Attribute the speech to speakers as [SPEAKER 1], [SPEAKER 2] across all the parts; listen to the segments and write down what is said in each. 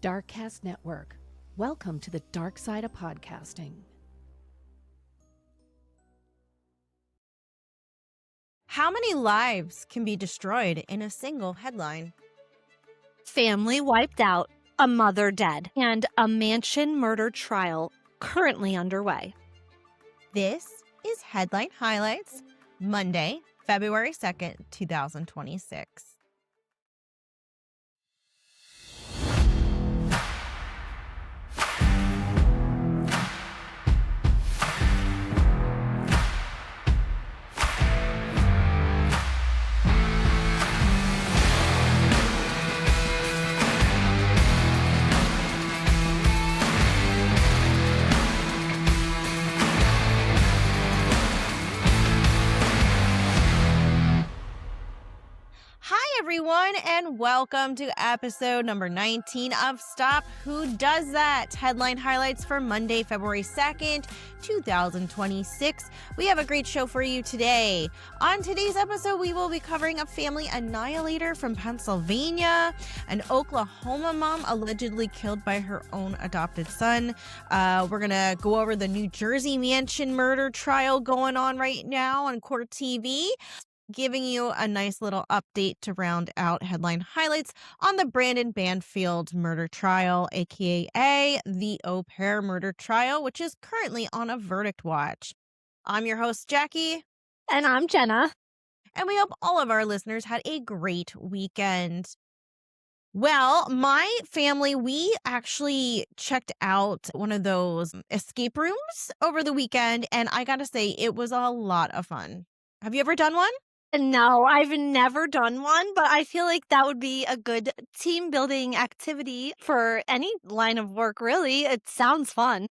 [SPEAKER 1] Darkcast Network. Welcome to the dark side of podcasting.
[SPEAKER 2] How many lives can be destroyed in a single headline?
[SPEAKER 3] Family wiped out, a mother dead, and a mansion murder trial currently underway.
[SPEAKER 2] This is Headline Highlights, Monday, February 2nd, 2026. Hi, everyone, and welcome to episode number 19 of Stop Who Does That? Headline highlights for Monday, February 2nd, 2026. We have a great show for you today. On today's episode, we will be covering a family annihilator from Pennsylvania, an Oklahoma mom allegedly killed by her own adopted son. We're going to go over the New Jersey mansion murder trial going on right now on Court TV. Giving you a nice little update to round out headline highlights on the Brendan Banfield murder trial, aka the au pair murder trial, which is currently on a verdict watch. I'm your host, Jackie.
[SPEAKER 3] And I'm Jenna.
[SPEAKER 2] And we hope all of our listeners had a great weekend. Well, my family, we actually checked out one of those escape rooms over the weekend, and I gotta say, it was a lot of fun. Have you ever done one?
[SPEAKER 3] No, I've never done one, but I feel like that would be a good team building activity for any line of work, really. It sounds fun.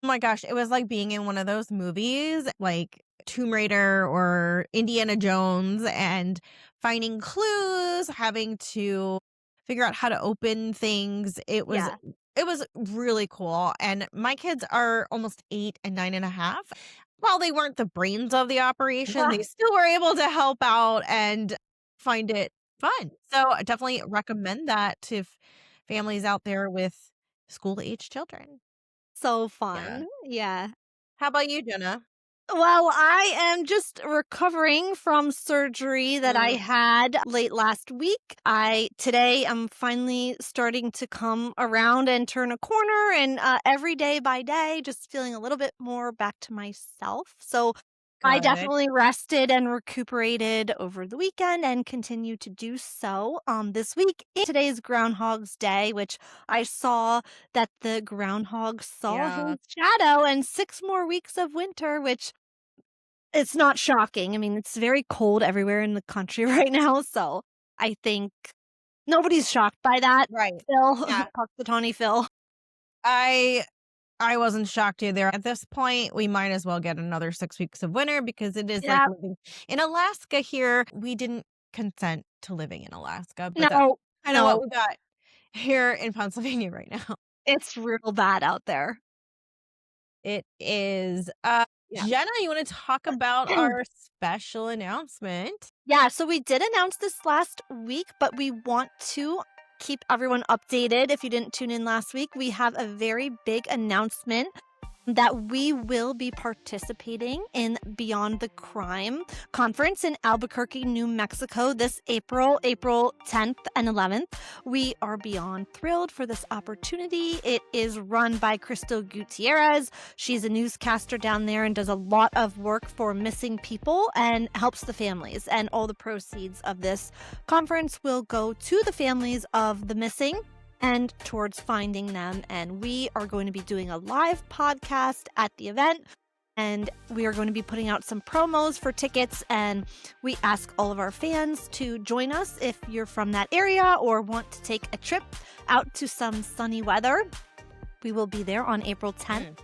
[SPEAKER 2] Oh my gosh, it was like being in one of those movies like Tomb Raider or Indiana Jones and finding clues, having to figure out how to open things. It was really cool. And my kids are almost 8 and 9.5. While they weren't the brains of the operation, they still were able to help out and find it fun. So I definitely recommend that to families out there with school-age children.
[SPEAKER 3] So fun. Yeah.
[SPEAKER 2] How about you, Jenna?
[SPEAKER 3] Well, I am just recovering from surgery that I had late last week. Today I'm finally starting to come around and turn a corner, and every day by day, just feeling a little bit more back to myself. So I definitely rested and recuperated over the weekend and continue to do so this week. Today's Groundhog's Day, which I saw that the groundhog saw his shadow and 6 more weeks of winter, which it's not shocking. I mean, it's very cold everywhere in the country right now, so I think nobody's shocked by that.
[SPEAKER 2] Right.
[SPEAKER 3] Phil,
[SPEAKER 2] Yeah.
[SPEAKER 3] Puxatawny Phil.
[SPEAKER 2] I wasn't shocked either. At this point, we might as well get another 6 weeks of winter because it is like living in Alaska here. We didn't consent to living in Alaska, but that's kind of what we got here in Pennsylvania right now.
[SPEAKER 3] It's real bad out there.
[SPEAKER 2] It is. Jenna, you want to talk about our special announcement?
[SPEAKER 3] Yeah, so we did announce this last week, but we want to keep everyone updated. If you didn't tune in last week, we have a very big announcement that we will be participating in Beyond the Crime conference in Albuquerque, New Mexico this April 10th and 11th. We are beyond thrilled for this opportunity. It is run by Crystal Gutierrez. She's a newscaster down there and does a lot of work for missing people and helps the families. And all the proceeds of this conference will go to the families of the missing and towards finding them. And we are going to be doing a live podcast at the event, and we are going to be putting out some promos for tickets, and we ask all of our fans to join us if you're from that area or want to take a trip out to some sunny weather. We will be there on April 10th.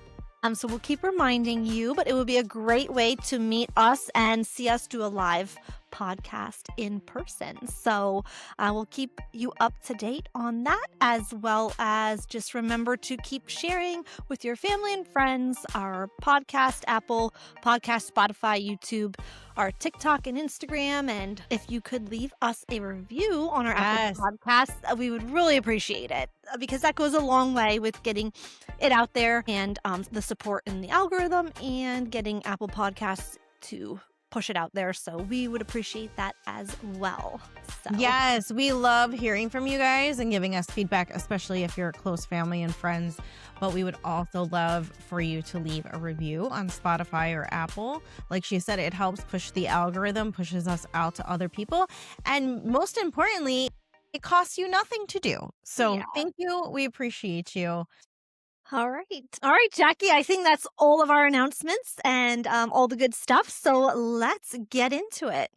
[SPEAKER 3] So we'll keep reminding you, but it will be a great way to meet us and see us do a live podcast in person. So I will keep you up to date on that, as well as just remember to keep sharing with your family and friends our podcast, Apple Podcast, Spotify, YouTube, our TikTok and Instagram. And if you could leave us a review on our
[SPEAKER 2] Yes.
[SPEAKER 3] Apple Podcast, we would really appreciate it, because that goes a long way with getting it out there and the support in the algorithm and getting Apple Podcasts to push it out there. So we would appreciate that as well. So
[SPEAKER 2] Yes, we love hearing from you guys and giving us feedback, especially if you're close family and friends. But we would also love for you to leave a review on Spotify or Apple. Like she said, it helps push the algorithm, pushes us out to other people. And most importantly, it costs you nothing to do. So
[SPEAKER 3] Yeah.
[SPEAKER 2] thank you. We appreciate you.
[SPEAKER 3] All right, Jackie, I think that's all of our announcements and all the good stuff. So let's get into it.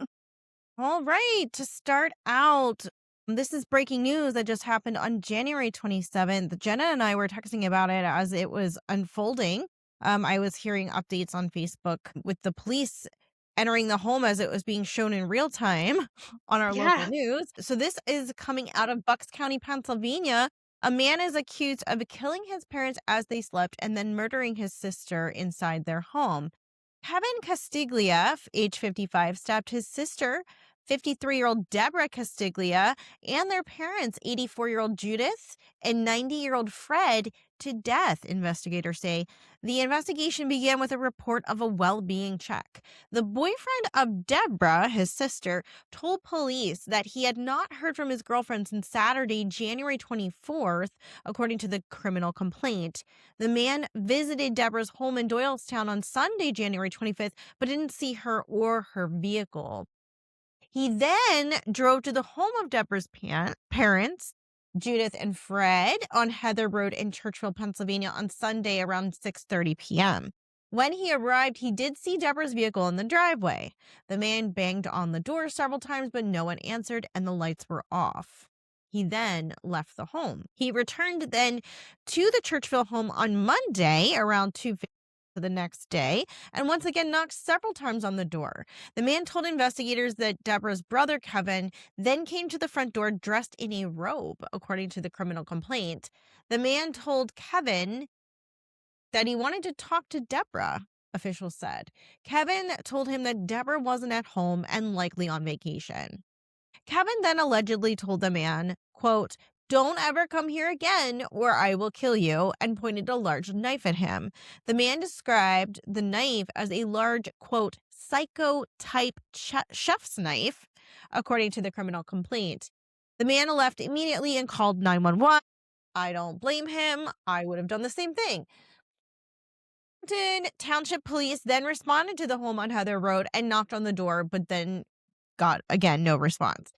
[SPEAKER 2] All right, to start out, this is breaking news that just happened on January 27th. Jenna and I were texting about it as it was unfolding. I was hearing updates on Facebook with the police entering the home as it was being shown in real time on our local news. So this is coming out of Bucks County, Pennsylvania. A man is accused of killing his parents as they slept and then murdering his sister inside their home. Kevin Castiglia, age 55, stabbed his sister, 53-year-old Deborah Castiglia, and their parents, 84-year-old Judith and 90-year-old Fred, to death, investigators say. The investigation began with a report of a well-being check. The boyfriend of Deborah, his sister, told police that he had not heard from his girlfriend since Saturday, January 24th, according to the criminal complaint. The man visited Deborah's home in Doylestown on Sunday, January 25th, but didn't see her or her vehicle. He then drove to the home of Deborah's parents, Judith and Fred, on Heather Road in Churchville, Pennsylvania on Sunday around 6:30 p.m. When he arrived, he did see Deborah's vehicle in the driveway. The man banged on the door several times, but no one answered and the lights were off. He then left the home. He returned then to the Churchville home on Monday around 2:50 the next day and once again knocked several times on the door. The man told investigators that Deborah's brother, Kevin, then came to the front door dressed in a robe, according to the criminal complaint. The man told Kevin that he wanted to talk to Deborah, officials said. Kevin told him that Deborah wasn't at home and likely on vacation. Kevin then allegedly told the man, quote, "Don't ever come here again or I will kill you," and pointed a large knife at him. The man described the knife as a large, quote, psycho-type chef's knife, according to the criminal complaint. The man left immediately and called 911. I don't blame him. I would have done the same thing. Township police then responded to the home on Heather Road and knocked on the door, but then got, again, no response.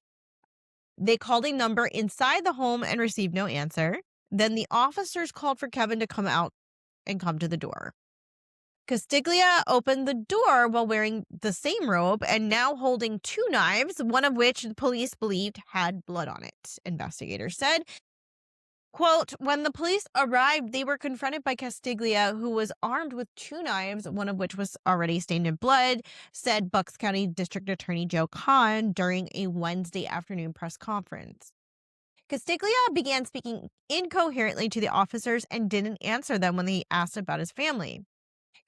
[SPEAKER 2] They called a number inside the home and received no answer. Then the officers called for Kevin to come out and come to the door. Castiglia opened the door while wearing the same robe and now holding two knives, one of which the police believed had blood on it, investigators said. Quote, when the police arrived, they were confronted by Castiglia, who was armed with two knives, one of which was already stained in blood, said Bucks County District Attorney Joe Kahn during a Wednesday afternoon press conference. Castiglia began speaking incoherently to the officers and didn't answer them when they asked about his family.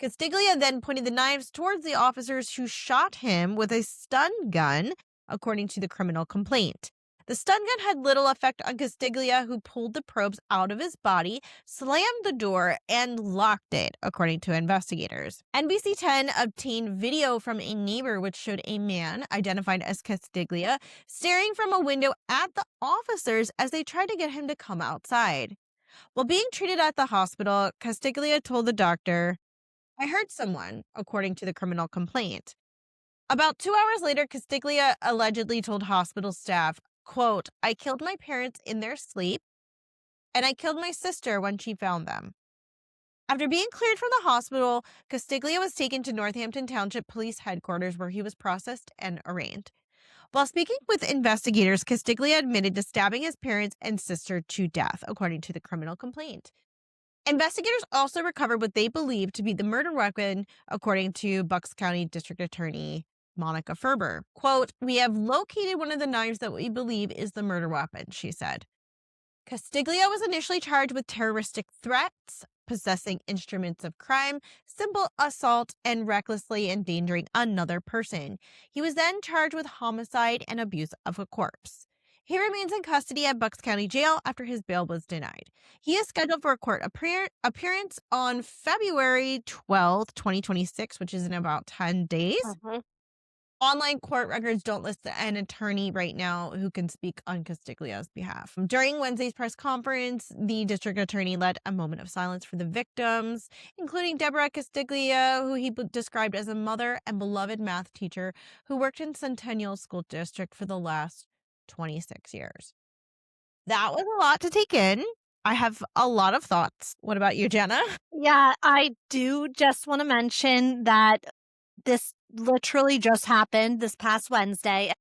[SPEAKER 2] Castiglia then pointed the knives towards the officers who shot him with a stun gun, according to the criminal complaint. The stun gun had little effect on Castiglia, who pulled the probes out of his body, slammed the door, and locked it, according to investigators. NBC 10 obtained video from a neighbor which showed a man, identified as Castiglia, staring from a window at the officers as they tried to get him to come outside. While being treated at the hospital, Castiglia told the doctor, "I heard someone," according to the criminal complaint. About 2 hours later, Castiglia allegedly told hospital staff, quote, "I killed my parents in their sleep, and I killed my sister when she found them." After being cleared from the hospital, Castiglia was taken to Northampton Township Police Headquarters, where he was processed and arraigned. While speaking with investigators, Castiglia admitted to stabbing his parents and sister to death, according to the criminal complaint. Investigators also recovered what they believed to be the murder weapon, according to Bucks County District Attorney Monica Ferber. Quote, "We have located one of the knives that we believe is the murder weapon," she said. Castiglia was initially charged with terroristic threats, possessing instruments of crime, simple assault, and recklessly endangering another person. He was then charged with homicide and abuse of a corpse. He remains in custody at Bucks County Jail after his bail was denied. He is scheduled for a court appearance on February 12th, 2026, which is in about 10 days. Online court records don't list an attorney right now who can speak on Castiglia's behalf. During Wednesday's press conference, the district attorney led a moment of silence for the victims, including Deborah Castiglia, who he described as a mother and beloved math teacher who worked in Centennial School District for the last 26 years. That was a lot to take in. I have a lot of thoughts. What about you, Jenna?
[SPEAKER 3] Yeah, I do just want to mention that this literally just happened this past Wednesday.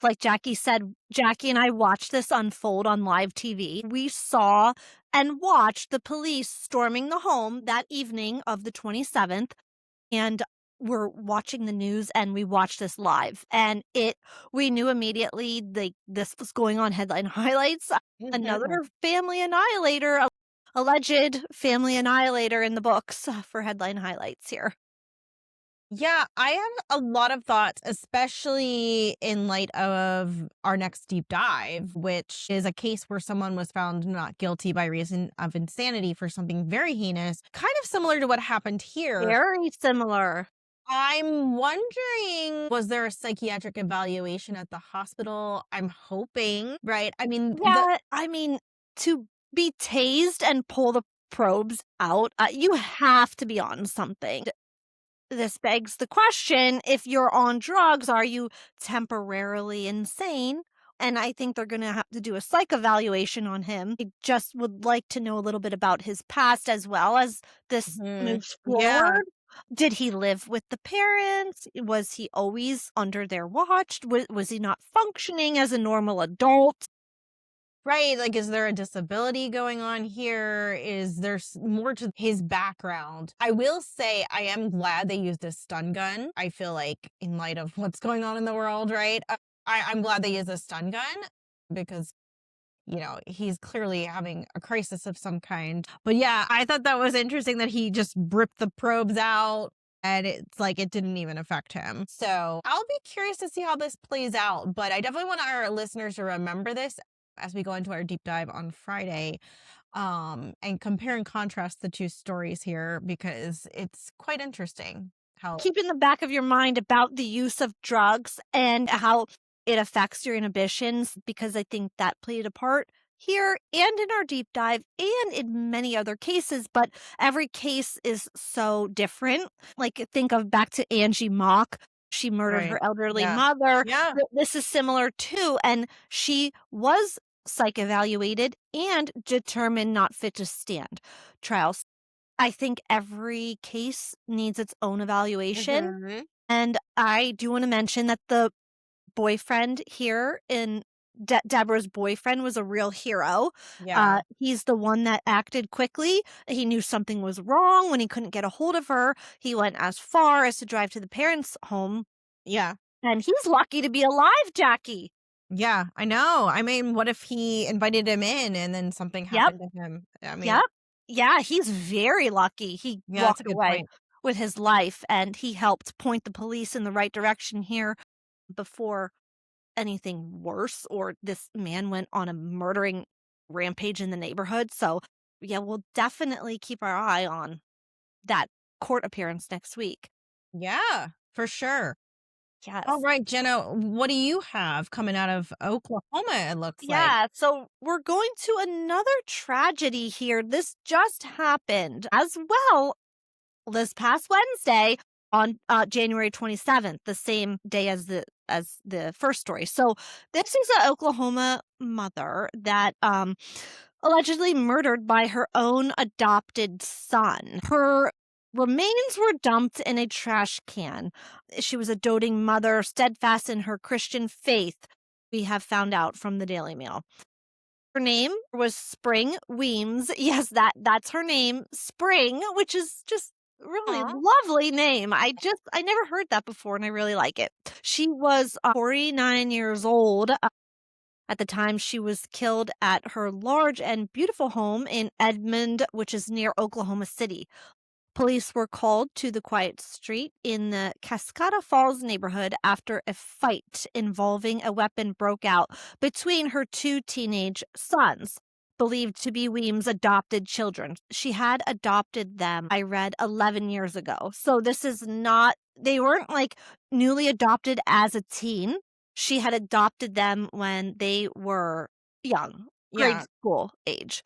[SPEAKER 3] Like Jackie said, Jackie and I watched this unfold on live TV. We saw and watched the police storming the home that evening of the 27th. And we're watching the news and we watched this live. And we knew immediately this was going on headline highlights. Another family annihilator, alleged family annihilator in the books for headline highlights here.
[SPEAKER 2] Yeah, I have a lot of thoughts, especially in light of our next deep dive, which is a case where someone was found not guilty by reason of insanity for something very heinous, kind of similar to what happened here.
[SPEAKER 3] Very similar.
[SPEAKER 2] I'm wondering, was there a psychiatric evaluation at the hospital? I'm hoping, right? I mean,
[SPEAKER 3] Yeah, to be tased and pull the probes out, you have to be on something. This begs the question, if you're on drugs, are you temporarily insane? And I think they're going to have to do a psych evaluation on him. I just would like to know a little bit about his past as well as this moves
[SPEAKER 2] Yeah.
[SPEAKER 3] forward. Did he live with the parents? Was he always under their watch? Was he not functioning as a normal adult?
[SPEAKER 2] Right, like, is there a disability going on here? Is there more to his background? I will say I am glad they used a stun gun. I feel like in light of what's going on in the world, right? I'm glad they used a stun gun because, he's clearly having a crisis of some kind. But yeah, I thought that was interesting that he just ripped the probes out. And it's like it didn't even affect him. So I'll be curious to see how this plays out. But I definitely want our listeners to remember this as we go into our deep dive on Friday, and compare and contrast the two stories here because it's quite interesting how.
[SPEAKER 3] Keep in the back of your mind about the use of drugs and how it affects your inhibitions, because I think that played a part here and in our deep dive and in many other cases, but every case is so different. Like, think of back to Angie Mock. She murdered her elderly mother.
[SPEAKER 2] Yeah.
[SPEAKER 3] This is similar too. And she was psych evaluated and determined not fit to stand trials. I think every case needs its own evaluation. And I do want to mention that the boyfriend here in Deborah's boyfriend was a real hero.
[SPEAKER 2] Yeah.
[SPEAKER 3] He's the one that acted quickly. He knew something was wrong when he couldn't get a hold of her. He went as far as to drive to the parents' home.
[SPEAKER 2] Yeah.
[SPEAKER 3] And he's lucky to be alive, Jackie.
[SPEAKER 2] Yeah, I know. I mean, what if he invited him in and then something happened to him? I mean,
[SPEAKER 3] Yeah, he's very lucky. He
[SPEAKER 2] that's a
[SPEAKER 3] walked
[SPEAKER 2] good
[SPEAKER 3] away
[SPEAKER 2] point.
[SPEAKER 3] with his life, and he helped point the police in the right direction here before anything worse or this man went on a murdering rampage in the neighborhood. So, yeah, we'll definitely keep our eye on that court appearance next week.
[SPEAKER 2] Yeah, for sure.
[SPEAKER 3] Yes.
[SPEAKER 2] All right, Jenna, what do you have coming out of Oklahoma, it looks like?
[SPEAKER 3] Yeah, so we're going to another tragedy here. This just happened as well this past Wednesday on January 27th, the same day as the first story. So this is an Oklahoma mother that allegedly murdered by her own adopted son. Her remains were dumped in a trash can. She was a doting mother, steadfast in her Christian faith, we have found out from the Daily Mail. Her name was Spring Weems. Yes, that's her name, Spring, which is just Really
[SPEAKER 2] Aw.
[SPEAKER 3] lovely name. I never heard that before and I really like it. She was 49 years old at the time. She was killed at her large and beautiful home in Edmond, which is near Oklahoma City. Police were called to the quiet street in the Cascada Falls neighborhood after a fight involving a weapon broke out between her two teenage sons, believed to be Weems' adopted children. She had adopted them, I read, 11 years ago. So this is not, they weren't like newly adopted as a teen. She had adopted them when they were young, grade
[SPEAKER 2] Yeah.
[SPEAKER 3] school age.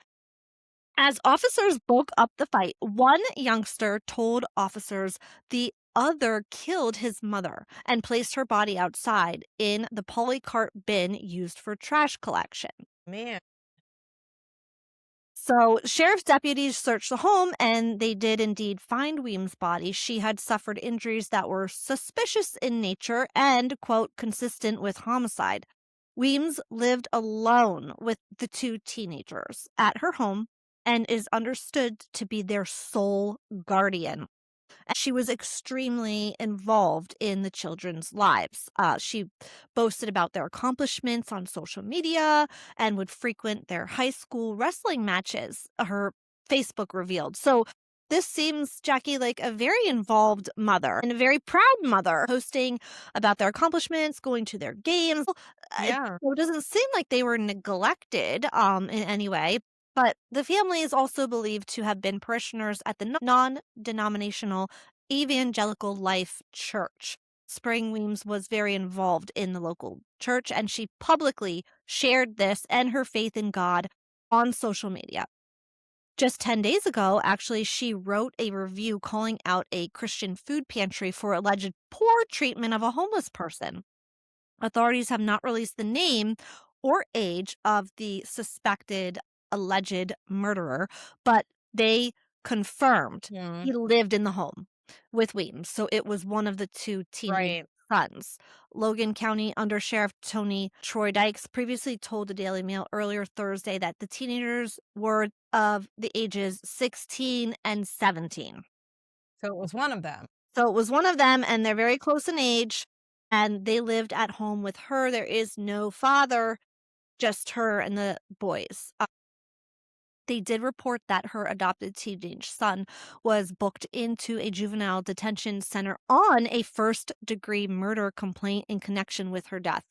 [SPEAKER 3] As officers broke up the fight, one youngster told officers the other killed his mother and placed her body outside in the polycart bin used for trash collection.
[SPEAKER 2] Man.
[SPEAKER 3] So, sheriff's deputies searched the home and they did indeed find Weems' body. She had suffered injuries that were suspicious in nature and, quote, consistent with homicide. Weems lived alone with the two teenagers at her home and is understood to be their sole guardian. She was extremely involved in the children's lives. She boasted about their accomplishments on social media and would frequent their high school wrestling matches, her Facebook revealed. So, this seems, Jackie, like a very involved mother and a very proud mother, posting about their accomplishments, going to their games.
[SPEAKER 2] Yeah.
[SPEAKER 3] So it doesn't seem like they were neglected in any way. But the family is also believed to have been parishioners at the non denominational Evangelical Life Church. Spring Weems was very involved in the local church, and she publicly shared this and her faith in God on social media. Just 10 days ago, actually, she wrote a review calling out a Christian food pantry for alleged poor treatment of a homeless person. Authorities have not released the name or age of the suspected alleged murderer, but they confirmed
[SPEAKER 2] Hmm.
[SPEAKER 3] he lived in the home with Weems. So it was one of the two teenage
[SPEAKER 2] Right.
[SPEAKER 3] sons. Logan County Under Sheriff Tony Troy Dykes previously told the Daily Mail earlier Thursday that the teenagers were of the ages 16 and 17.
[SPEAKER 2] So it was one of them.
[SPEAKER 3] So it was one of them, and they're very close in age, and they lived at home with her. There is no father, just her and the boys. They did report that her adopted teenage son was booked into a juvenile detention center on a first-degree murder complaint in connection with her death.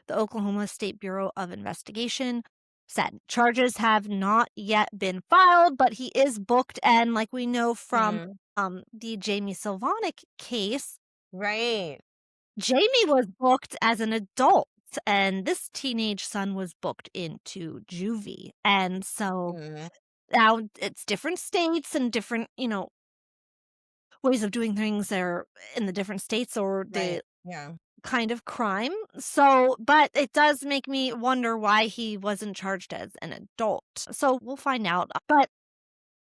[SPEAKER 3] The Oklahoma State Bureau of Investigation said charges have not yet been filed, but he is booked, and like we know from
[SPEAKER 2] Mm.
[SPEAKER 3] the Jamie Sylvanik case,
[SPEAKER 2] Right.
[SPEAKER 3] Jamie was booked as an adult, and this teenage son was booked into juvie. And so
[SPEAKER 2] Mm.
[SPEAKER 3] now it's different states and different, ways of doing things there in the different states or
[SPEAKER 2] Right.
[SPEAKER 3] the
[SPEAKER 2] Yeah.
[SPEAKER 3] kind of crime. So, but it does make me wonder why he wasn't charged as an adult. So we'll find out. But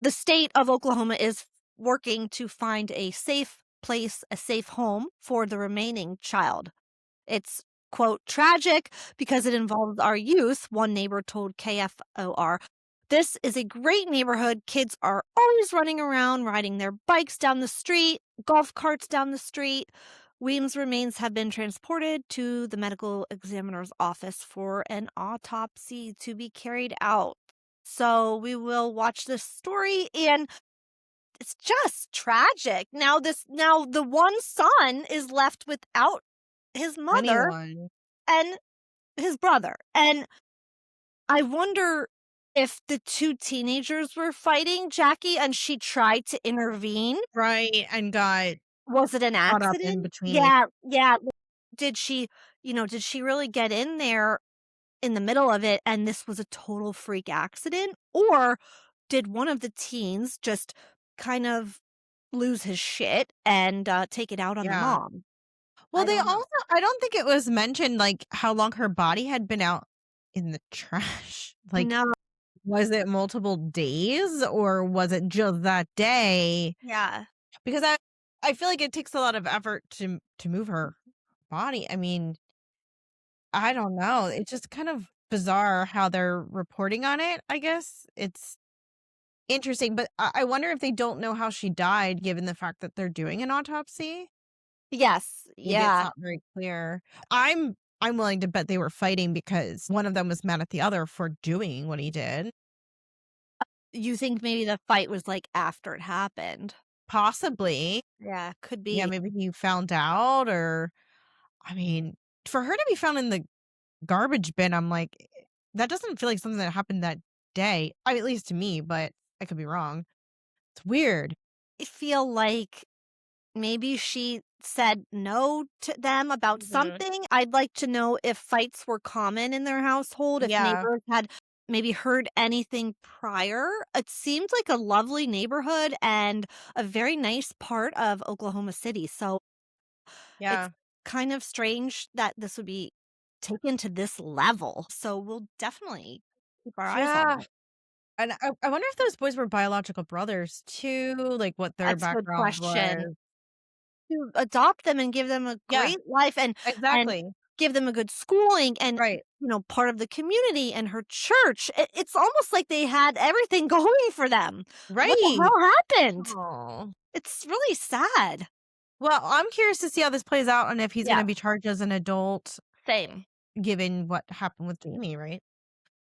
[SPEAKER 3] the state of Oklahoma is working to find a safe place, a safe home for the remaining child. It's, quote, tragic because it involves our youth, one neighbor told KFOR. This is a great neighborhood. Kids are always running around, riding their bikes down the street, golf carts down the street. Weems' remains have been transported to the medical examiner's office for an autopsy to be carried out. So we will watch this story, and it's just tragic. Now the one son is left without his mother
[SPEAKER 2] Anyone.
[SPEAKER 3] and his brother. And I wonder if the two teenagers were fighting, Jackie, and she tried to intervene.
[SPEAKER 2] Right. And got
[SPEAKER 3] Was it an
[SPEAKER 2] caught up in
[SPEAKER 3] accident?
[SPEAKER 2] between it.
[SPEAKER 3] Yeah, yeah. Did she, did she really get in there in the middle of it and this was a total freak accident? Or did one of the teens just kind of lose his shit and take it out on the
[SPEAKER 2] Yeah.
[SPEAKER 3] mom?
[SPEAKER 2] Well,
[SPEAKER 3] I
[SPEAKER 2] they
[SPEAKER 3] don't know.
[SPEAKER 2] also, I don't think it was mentioned like how long her body had been out in the trash. Like,
[SPEAKER 3] No.
[SPEAKER 2] was it multiple days or was it just that day?
[SPEAKER 3] Yeah.
[SPEAKER 2] Because I feel like it takes a lot of effort to move her body. I mean, I don't know. It's just kind of bizarre how they're reporting on it, I guess. It's Interesting, but I wonder if they don't know how she died given the fact that they're doing an autopsy?
[SPEAKER 3] Yes,
[SPEAKER 2] Maybe it's
[SPEAKER 3] yeah.
[SPEAKER 2] not very clear. I'm willing to bet they were fighting because one of them was mad at the other for doing what he did.
[SPEAKER 3] You think maybe the fight was, like, after it happened?
[SPEAKER 2] Possibly.
[SPEAKER 3] Yeah, could
[SPEAKER 2] Yeah,
[SPEAKER 3] be.
[SPEAKER 2] maybe he found out or I mean, for her to be found in the garbage bin, I'm like, that doesn't feel like something that happened that day. I mean, at least to me, but I could be wrong. It's weird.
[SPEAKER 3] I feel like maybe she said no to them about
[SPEAKER 2] Mhm.
[SPEAKER 3] something. I'd like to know if fights were common in their household, if
[SPEAKER 2] Yeah.
[SPEAKER 3] neighbors had maybe heard anything prior. It seems like a lovely neighborhood and a very nice part of Oklahoma City. So it's
[SPEAKER 2] Yeah.
[SPEAKER 3] kind of strange that this would be taken to this level. So we'll definitely keep our eyes on
[SPEAKER 2] Yeah.
[SPEAKER 3] it.
[SPEAKER 2] And I wonder if those boys were biological brothers too, like what their
[SPEAKER 3] That's a good
[SPEAKER 2] background
[SPEAKER 3] question.
[SPEAKER 2] was.
[SPEAKER 3] To adopt them and give them a
[SPEAKER 2] Yeah,
[SPEAKER 3] great life and
[SPEAKER 2] exactly.
[SPEAKER 3] give them a good schooling and,
[SPEAKER 2] Right.
[SPEAKER 3] part of the community and her church. It's almost like they had everything going for them. What the
[SPEAKER 2] Right.
[SPEAKER 3] hell happened?
[SPEAKER 2] Oh.
[SPEAKER 3] It's really sad.
[SPEAKER 2] Well, I'm curious to see how this plays out and if he's
[SPEAKER 3] Yeah,
[SPEAKER 2] gonna be charged as an adult
[SPEAKER 3] same.
[SPEAKER 2] given what happened with Jamie, right?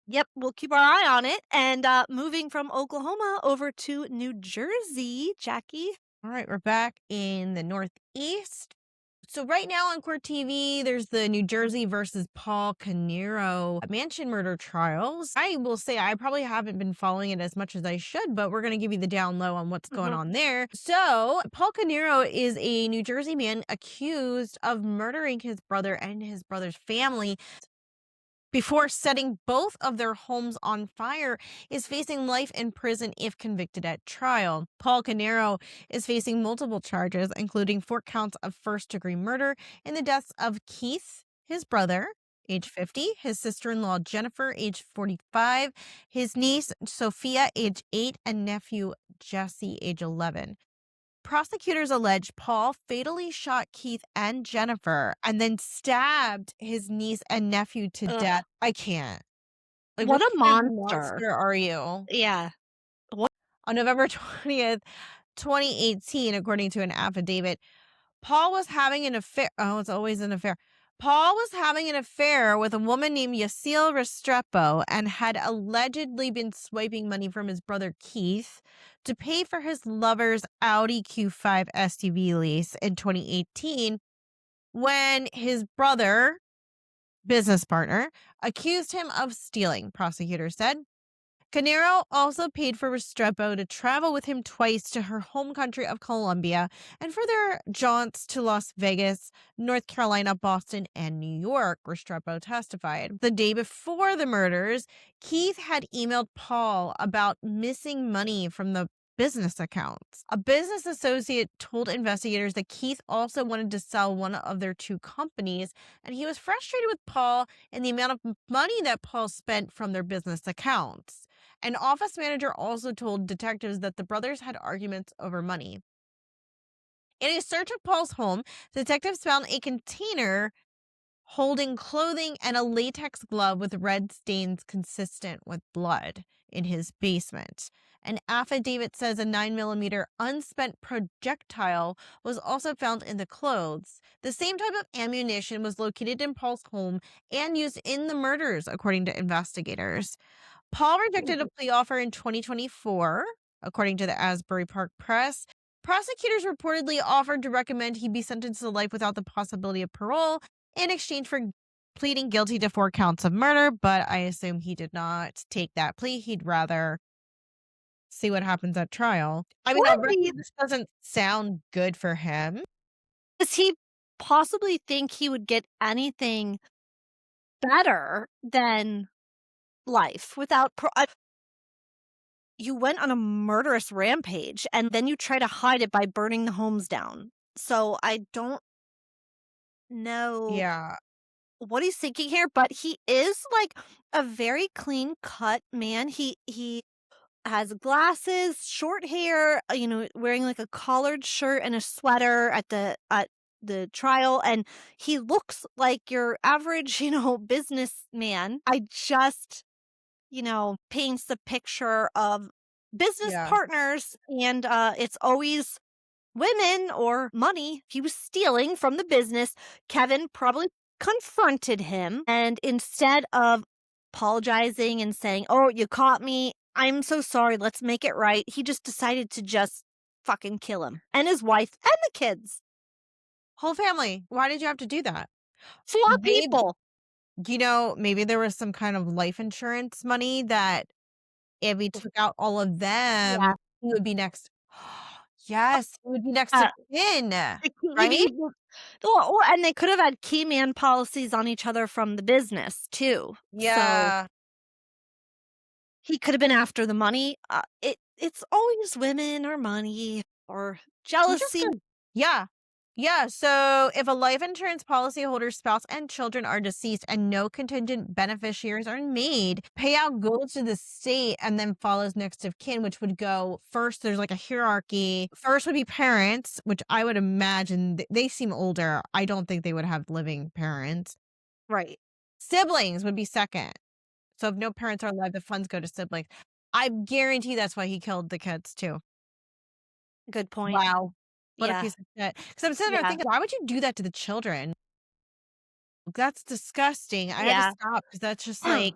[SPEAKER 3] Yep, we'll keep our eye on it. And moving from Oklahoma over to New Jersey, Jackie.
[SPEAKER 2] All right, we're back in the Northeast. So right now on Court TV, there's the New Jersey versus Paul Canero mansion murder trials. I will say I probably haven't been following it as much as I should, but we're going to give you the down low on what's going
[SPEAKER 3] Mhm.
[SPEAKER 2] on there. So Paul Canero is a New Jersey man accused of murdering his brother and his brother's family before setting both of their homes on fire, is facing life in prison if convicted at trial. Paul Canero is facing multiple charges, including 4 counts of first-degree murder in the deaths of Keith, his brother, age 50, his sister-in-law Jennifer, age 45, his niece Sophia, age 8, and nephew Jesse, age 11. Prosecutors allege Paul fatally shot Keith and Jennifer and then stabbed his niece and nephew to
[SPEAKER 3] Ugh,
[SPEAKER 2] death. I can't. Like,
[SPEAKER 3] what
[SPEAKER 2] what
[SPEAKER 3] a
[SPEAKER 2] kind of
[SPEAKER 3] monster.
[SPEAKER 2] monster are you?
[SPEAKER 3] Yeah. What?
[SPEAKER 2] On November 20th, 2018, according to an affidavit, Paul was having an affair. Oh, it's always an affair. Paul was having an affair with a woman named Yacine Restrepo and had allegedly been swiping money from his brother Keith to pay for his lover's Audi Q5 SUV lease in 2018 when his brother, business partner, accused him of stealing, prosecutors said. Canero also paid for Restrepo to travel with him twice to her home country of Colombia and for their jaunts to Las Vegas, North Carolina, Boston, and New York, Restrepo testified. The day before the murders, Keith had emailed Paul about missing money from the business accounts. A business associate told investigators that Keith also wanted to sell one of their 2 companies, and he was frustrated with Paul and the amount of money that Paul spent from their business accounts. An office manager also told detectives that the brothers had arguments over money. In a search of Paul's home, detectives found a container holding clothing and a latex glove with red stains consistent with blood in his basement. An affidavit says a 9mm unspent projectile was also found in the clothes. The same type of ammunition was located in Paul's home and used in the murders, according to investigators. Paul rejected a plea offer in 2024, according to the Asbury Park Press. Prosecutors reportedly offered to recommend he be sentenced to life without the possibility of parole in exchange for pleading guilty to 4 counts of murder, but I assume he did not take that plea. He'd rather see what happens at trial. I mean,
[SPEAKER 3] Or
[SPEAKER 2] already
[SPEAKER 3] he
[SPEAKER 2] this doesn't sound good for him.
[SPEAKER 3] does he possibly think he would get anything better than life without you went on a murderous rampage and then you try to hide it by burning the homes down. So I don't know
[SPEAKER 2] Yeah.
[SPEAKER 3] what he's thinking here, but he is like a very clean cut man. He has glasses, short hair, wearing like a collared shirt and a sweater at the trial, and he looks like your average, businessman. I just, paints the picture of business
[SPEAKER 2] Yeah.
[SPEAKER 3] partners, and it's always women or money he was stealing from the business. Kevin probably confronted him, and instead of apologizing and saying, "Oh, you caught me. I'm so sorry. Let's make it right," he just decided to just fucking kill him and his wife and the kids.
[SPEAKER 2] Whole family. Why did you have to do that?
[SPEAKER 3] 4
[SPEAKER 2] Maybe,
[SPEAKER 3] people.
[SPEAKER 2] maybe there was some kind of life insurance money that if he took out all of them,
[SPEAKER 3] Yeah.
[SPEAKER 2] he would be next. Yes, he would be next to
[SPEAKER 3] Uh,
[SPEAKER 2] kin,
[SPEAKER 3] maybe
[SPEAKER 2] right?
[SPEAKER 3] or and they could have had key man policies on each other from the business too. So
[SPEAKER 2] Yeah.
[SPEAKER 3] he could have been after the money. It's always women or money or
[SPEAKER 2] I'm just
[SPEAKER 3] jealousy.
[SPEAKER 2] gonna Yeah. Yeah, so if a life insurance policyholder's spouse and children are deceased and no contingent beneficiaries are made, payout goes to the state and then follows next of kin, which would go first. There's like a hierarchy. First would be parents, which I would imagine they seem older. I don't think they would have living parents.
[SPEAKER 3] Right.
[SPEAKER 2] Siblings would be second. So if no parents are alive, the funds go to siblings. I guarantee that's why he killed the kids too.
[SPEAKER 3] Good point.
[SPEAKER 2] Wow. What a
[SPEAKER 3] Yeah.
[SPEAKER 2] piece of shit. Because I'm sitting there
[SPEAKER 3] Yeah.
[SPEAKER 2] thinking, why would you do that to the children? That's disgusting. I had to
[SPEAKER 3] Yeah.
[SPEAKER 2] stop because that's just like,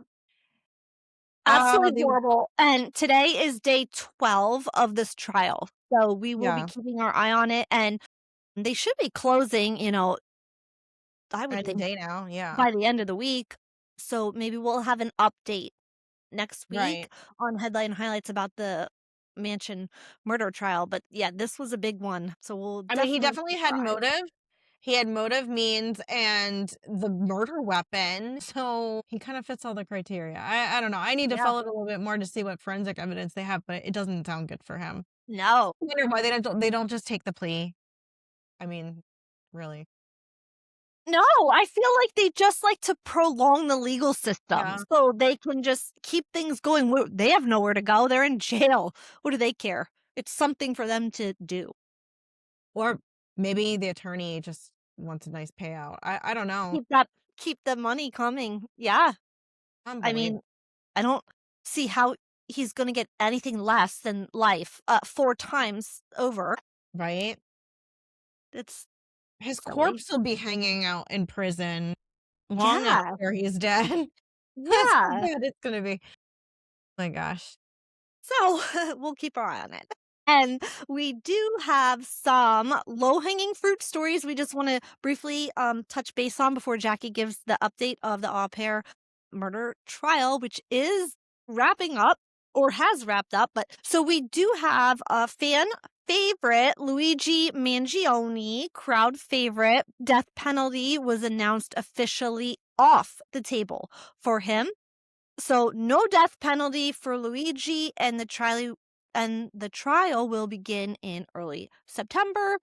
[SPEAKER 3] Absolutely
[SPEAKER 2] they would
[SPEAKER 3] horrible. And today is day 12 of this trial. So we will be
[SPEAKER 2] yeah,
[SPEAKER 3] keeping our eye on it, and they should be closing, I would
[SPEAKER 2] any
[SPEAKER 3] think
[SPEAKER 2] day now, yeah.
[SPEAKER 3] by the end of the week. So maybe we'll have an update next week
[SPEAKER 2] Right.
[SPEAKER 3] on headline highlights about the Mansion murder trial. But yeah, this was a big one. So we'll
[SPEAKER 2] I mean, he
[SPEAKER 3] definitely
[SPEAKER 2] definitely
[SPEAKER 3] keep
[SPEAKER 2] had
[SPEAKER 3] our eyes.
[SPEAKER 2] motive. He had motive, means, and the murder weapon, so he kind of fits all the criteria. I don't know. I need to
[SPEAKER 3] Yeah.
[SPEAKER 2] follow it a little bit more to see what forensic evidence they have, but it doesn't sound good for him.
[SPEAKER 3] No.
[SPEAKER 2] I wonder why they don't just take the plea. I mean, really.
[SPEAKER 3] No, I feel like they just like to prolong the legal system
[SPEAKER 2] Yeah.
[SPEAKER 3] so they can just keep things going. They have nowhere to go. They're in jail. What do they care? It's something for them to do.
[SPEAKER 2] Or maybe the attorney just wants a nice payout. I don't know.
[SPEAKER 3] Keep that keep the money coming. Yeah. I mean,
[SPEAKER 2] Unbelievable,
[SPEAKER 3] I don't see how he's going to get anything less than life 4 times over.
[SPEAKER 2] right?
[SPEAKER 3] It's
[SPEAKER 2] His
[SPEAKER 3] silly.
[SPEAKER 2] corpse will be hanging out in prison long
[SPEAKER 3] Yeah.
[SPEAKER 2] after he's dead. That's how
[SPEAKER 3] Yeah.
[SPEAKER 2] bad it's gonna be. My gosh.
[SPEAKER 3] So we'll keep our eye on it. And we do have some low hanging fruit stories we just want to briefly touch base on before Jackie gives the update of the au pair murder trial, which is wrapping up or has wrapped up. But so we do have a fan favorite, Luigi Mangione, crowd favorite. Death penalty was announced officially off the table for him. So no death penalty for Luigi, and the trial will begin in early September.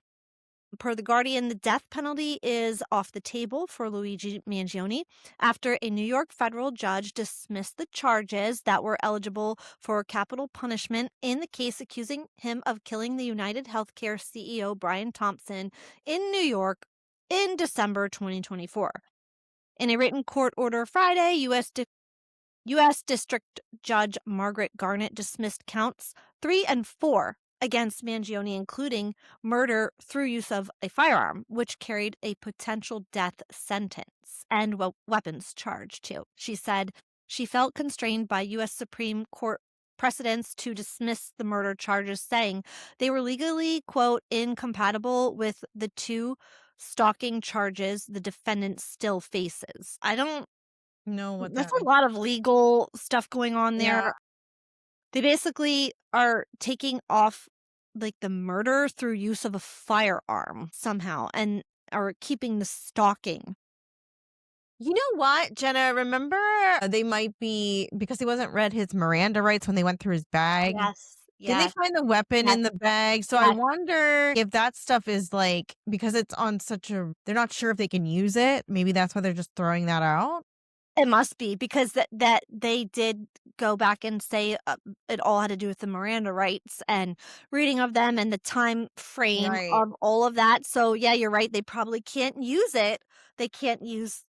[SPEAKER 3] Per The Guardian, the death penalty is off the table for Luigi Mangione after a New York federal judge dismissed the charges that were eligible for capital punishment in the case accusing him of killing the United Healthcare CEO Brian Thompson in New York in December 2024. In a written court order Friday, U.S. District Judge Margaret Garnett dismissed counts 3 and 4 against Mangione, including murder through use of a firearm, which carried a potential death sentence, and weapons charge, too. She said she felt constrained by U.S. Supreme Court precedents to dismiss the murder charges, saying they were legally, quote, incompatible with the 2 stalking charges the defendant still faces.
[SPEAKER 2] Know what
[SPEAKER 3] That's
[SPEAKER 2] that
[SPEAKER 3] a lot of legal stuff going on
[SPEAKER 2] yeah,
[SPEAKER 3] there. They basically are taking off, like, the murder through use of a firearm somehow and are keeping the stalking.
[SPEAKER 2] you know what, Jenna, remember, they might be because he wasn't read his Miranda rights when they went through his bag.
[SPEAKER 3] Yes.
[SPEAKER 2] Didn't they
[SPEAKER 3] Yes.
[SPEAKER 2] find the weapon
[SPEAKER 3] Yes.
[SPEAKER 2] in the bag? So I
[SPEAKER 3] Yes.
[SPEAKER 2] wonder if that stuff is like because it's on such a they're not sure if they can use it. Maybe that's why they're just throwing that out.
[SPEAKER 3] It must be because that they did go back and say it all had to do with the Miranda rights and reading of them and the time frame
[SPEAKER 2] Right.
[SPEAKER 3] of all of that. So yeah, you're right. They probably can't use it. They can't use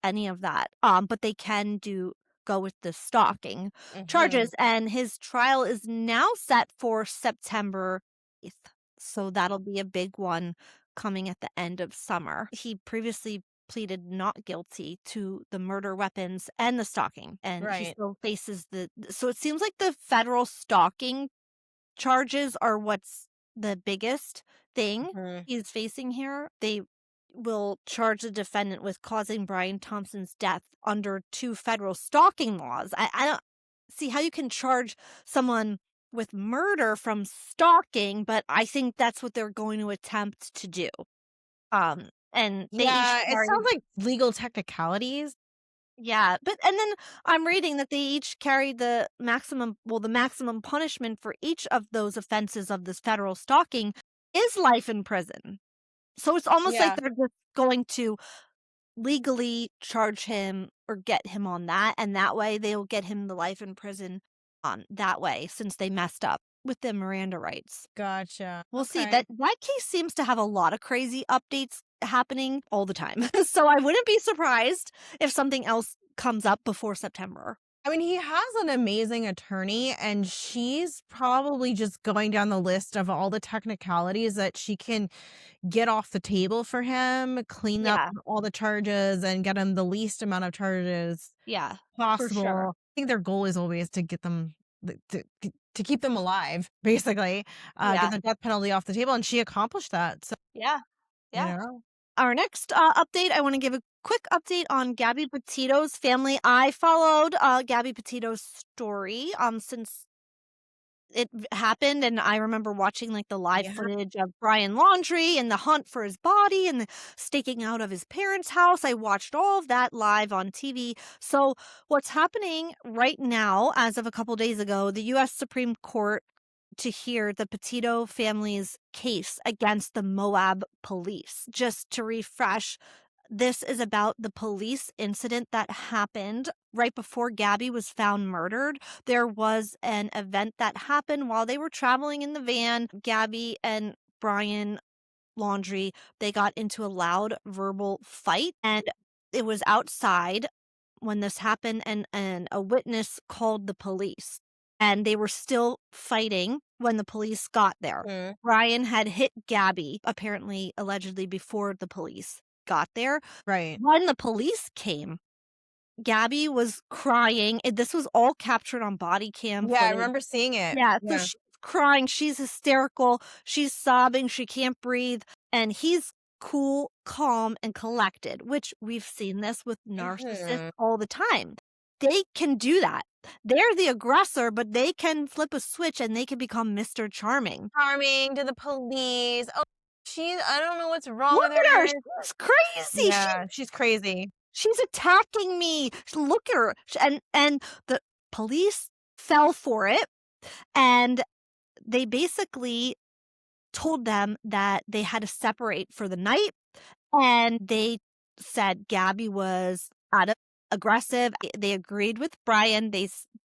[SPEAKER 3] any of that. But they can do go with the stalking
[SPEAKER 2] Mhm.
[SPEAKER 3] charges. And his trial is now set for September 8th. So that'll be a big one coming at the end of summer. He previously pleaded not guilty to the murder weapons and the stalking, and he
[SPEAKER 2] Right.
[SPEAKER 3] still faces so it seems like the federal stalking charges are what's the biggest thing
[SPEAKER 2] Mhm.
[SPEAKER 3] he's facing here. They will charge the defendant with causing Brian Thompson's death under 2 federal stalking laws. I don't see how you can charge someone with murder from stalking, but I think that's what they're going to attempt to do. And they each
[SPEAKER 2] Yeah, it
[SPEAKER 3] carry.
[SPEAKER 2] sounds like legal technicalities.
[SPEAKER 3] Yeah, but and then I'm reading that they each carry the maximum punishment for each of those offenses of this federal stalking is life in prison. So it's almost like
[SPEAKER 2] Yeah.
[SPEAKER 3] they're just going to legally charge him or get him on that, and that way they'll get him the life in prison on that way since they messed up with the Miranda rights.
[SPEAKER 2] Gotcha.
[SPEAKER 3] We'll see.
[SPEAKER 2] Okay.
[SPEAKER 3] That case seems to have a lot of crazy updates happening all the time. So I wouldn't be surprised if something else comes up before September.
[SPEAKER 2] I mean, he has an amazing attorney, and she's probably just going down the list of all the technicalities that she can get off the table for him, clean up
[SPEAKER 3] Yeah,
[SPEAKER 2] all the charges, and get him the least amount of charges
[SPEAKER 3] yeah, for sure.
[SPEAKER 2] possible. I think their goal is always to get them to keep them alive, basically, get
[SPEAKER 3] Yeah,
[SPEAKER 2] the death penalty off the table, and she accomplished that. So,
[SPEAKER 3] yeah,
[SPEAKER 2] you
[SPEAKER 3] yeah.
[SPEAKER 2] know,
[SPEAKER 3] Our next update, I want to give a quick update on Gabby Petito's family. I followed Gabby Petito's story since happened, and I remember watching like the live
[SPEAKER 2] yeah,
[SPEAKER 3] footage of Brian Laundrie and the hunt for his body and the staking out of his parents' house. I watched all of that live on TV. So what's happening right now, as of a couple days ago, the U.S. Supreme Court to hear the Petito family's case against the Moab police. Just to refresh, this is about the police incident that happened right before Gabby was found murdered. There was an event that happened while they were traveling in the van. Gabby and Brian Laundrie, they got into a loud verbal fight, and it was outside when this happened, and a witness called the police, and they were still fighting when the police got there.
[SPEAKER 2] mhm,
[SPEAKER 3] Brian had hit Gabby, apparently, allegedly, before the police got there.
[SPEAKER 2] right.
[SPEAKER 3] When the police came, Gabby was crying. This was all captured on body cam
[SPEAKER 2] Yeah, I
[SPEAKER 3] footage.
[SPEAKER 2] remember seeing it.
[SPEAKER 3] Yeah, so
[SPEAKER 2] Yeah.
[SPEAKER 3] she's crying, she's hysterical, she's sobbing, she can't breathe, and he's cool, calm, and collected, which we've seen this with narcissists
[SPEAKER 2] Mhm.
[SPEAKER 3] all the time. They can do that. They're the aggressor, but they can flip a switch and they can become Mr. Charming.
[SPEAKER 2] Charming to the police. Oh, I don't know what's wrong
[SPEAKER 3] Look
[SPEAKER 2] with
[SPEAKER 3] at her,
[SPEAKER 2] her.
[SPEAKER 3] she's crazy.
[SPEAKER 2] Yeah, she's crazy.
[SPEAKER 3] She's attacking me. Look at her. And the police fell for it, and they basically told them that they had to separate for the night, and they said Gabby was out of aggressive. They agreed with Brian.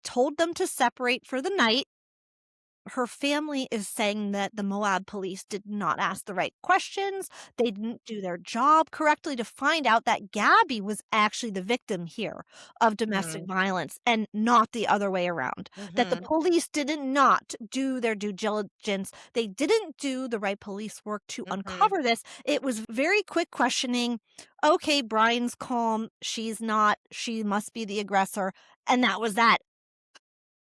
[SPEAKER 3] Told them to separate for the night. Her family is saying that the Moab police did not ask the right questions. They didn't do their job correctly to find out that Gabby was actually the victim here of domestic
[SPEAKER 2] Mhm,
[SPEAKER 3] violence and not the other way around. That the
[SPEAKER 2] mhm,
[SPEAKER 3] police did not do their due diligence. They didn't do the right police work to
[SPEAKER 2] mhm,
[SPEAKER 3] uncover this. It was very quick questioning. Okay, Brian's calm. She's not. She must be the aggressor. And that was that.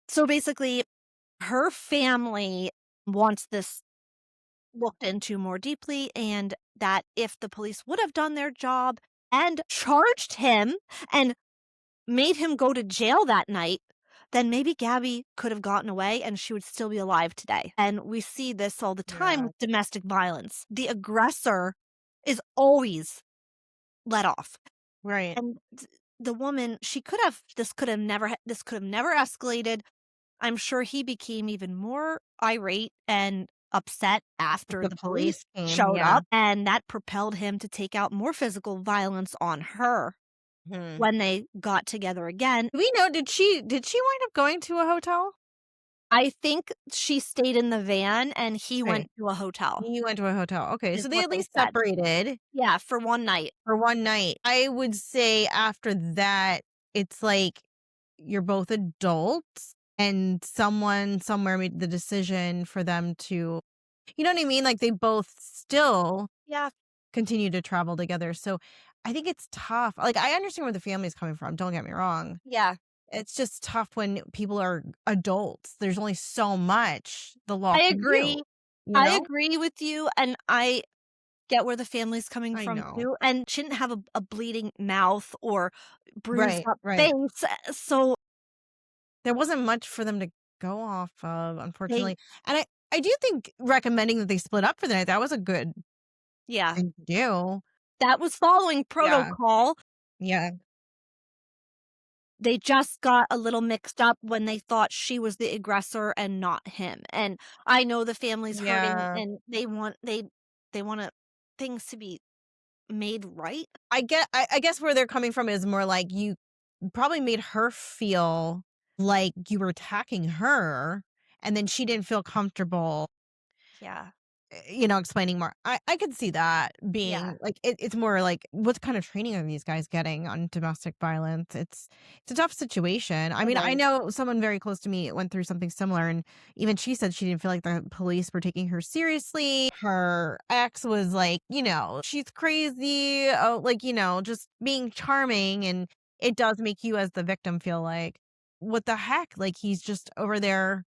[SPEAKER 3] So basically, her family wants this looked into more deeply, and that if the police would have done their job and charged him and made him go to jail that night, then maybe Gabby could have gotten away and she would still be alive today. And we see this all the time
[SPEAKER 2] yeah,
[SPEAKER 3] with domestic violence. The aggressor is always let off.
[SPEAKER 2] right.
[SPEAKER 3] And the woman, this could have never escalated. I'm sure he became even more irate and upset after
[SPEAKER 2] The
[SPEAKER 3] the police
[SPEAKER 2] police came,
[SPEAKER 3] showed
[SPEAKER 2] yeah.
[SPEAKER 3] up, and that propelled him to take out more physical violence on her
[SPEAKER 2] Mhm.
[SPEAKER 3] when they got together again.
[SPEAKER 2] Do we know, did she wind up going to a hotel?
[SPEAKER 3] I think she stayed in the van and he
[SPEAKER 2] Okay,
[SPEAKER 3] went to a hotel,
[SPEAKER 2] he went to a hotel. Okay,
[SPEAKER 3] is
[SPEAKER 2] so they
[SPEAKER 3] what
[SPEAKER 2] at
[SPEAKER 3] they
[SPEAKER 2] least
[SPEAKER 3] said.
[SPEAKER 2] separated
[SPEAKER 3] Yeah, for one night.
[SPEAKER 2] for one night. I would say after that, it's like you're both adults and someone somewhere made the decision for them to, you know what I mean? Like they both still
[SPEAKER 3] Yeah.
[SPEAKER 2] continue to travel together. So I think it's tough. Like I understand where the family's coming from. Don't get me wrong.
[SPEAKER 3] Yeah.
[SPEAKER 2] It's just tough when people are adults. There's only so much the law
[SPEAKER 3] I
[SPEAKER 2] can do,
[SPEAKER 3] agree.
[SPEAKER 2] you
[SPEAKER 3] I
[SPEAKER 2] know?
[SPEAKER 3] agree with you, and I get where the family's coming
[SPEAKER 2] I
[SPEAKER 3] from
[SPEAKER 2] know.
[SPEAKER 3] too, and shouldn't have a bleeding mouth or bruised
[SPEAKER 2] Right,
[SPEAKER 3] up
[SPEAKER 2] right.
[SPEAKER 3] face, so
[SPEAKER 2] There wasn't much for them to go off of,
[SPEAKER 3] they
[SPEAKER 2] unfortunately. And I do think recommending that they split up for the night, that was a good
[SPEAKER 3] yeah,
[SPEAKER 2] thing to do.
[SPEAKER 3] that was following
[SPEAKER 2] Yeah,
[SPEAKER 3] protocol.
[SPEAKER 2] yeah,
[SPEAKER 3] They just got a little mixed up when they thought she was the aggressor and not him, and I know the family's hurting
[SPEAKER 2] yeah.
[SPEAKER 3] and they wanna things to be made right.
[SPEAKER 2] I guess where they're coming from is more like you probably made her feel like you were attacking her, and then she didn't feel comfortable,
[SPEAKER 3] Yeah,
[SPEAKER 2] explaining more. I could see that
[SPEAKER 3] yeah,
[SPEAKER 2] being like it's more like what kind of training are these guys getting on domestic violence? It's a tough situation. I
[SPEAKER 3] it
[SPEAKER 2] mean, I
[SPEAKER 3] is.
[SPEAKER 2] know someone very close to me went through something similar, and even she said she didn't feel like the police were taking her seriously. Her ex was like, she's crazy. Oh, like, just being charming, and it does make you as the victim feel like, what the heck? Like he's just over there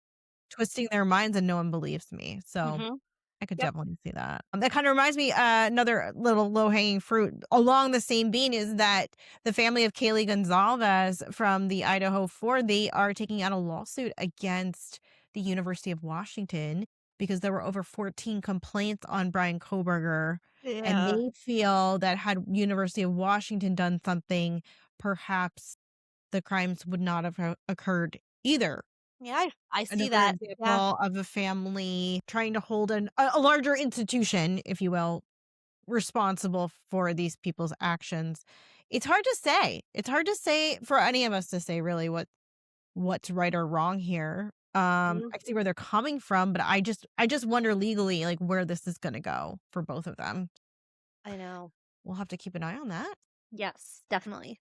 [SPEAKER 2] twisting their minds and no one believes me. So
[SPEAKER 3] Mhm.
[SPEAKER 2] I could
[SPEAKER 3] Yep.
[SPEAKER 2] definitely see that. That kind of reminds me, another little low hanging fruit along the same vein is that the family of Kaylee Gonzalez from the Idaho 4, they are taking out a lawsuit against the University of Washington because there were over 14 complaints on Brian Koberger. And
[SPEAKER 3] Yeah.
[SPEAKER 2] they feel that had University of Washington done something, perhaps the crimes would not have occurred either.
[SPEAKER 3] Yeah, I see
[SPEAKER 2] Another
[SPEAKER 3] that. Yeah.
[SPEAKER 2] example of a family trying to hold a larger institution, if you will, responsible for these people's actions. It's hard to say. It's hard to say for any of us to say really what's right or wrong here.
[SPEAKER 3] Mhm.
[SPEAKER 2] I see where they're coming from, but I just wonder legally like where this is going to go for both of them.
[SPEAKER 3] I know.
[SPEAKER 2] We'll have to keep an eye on that.
[SPEAKER 3] Yes, definitely.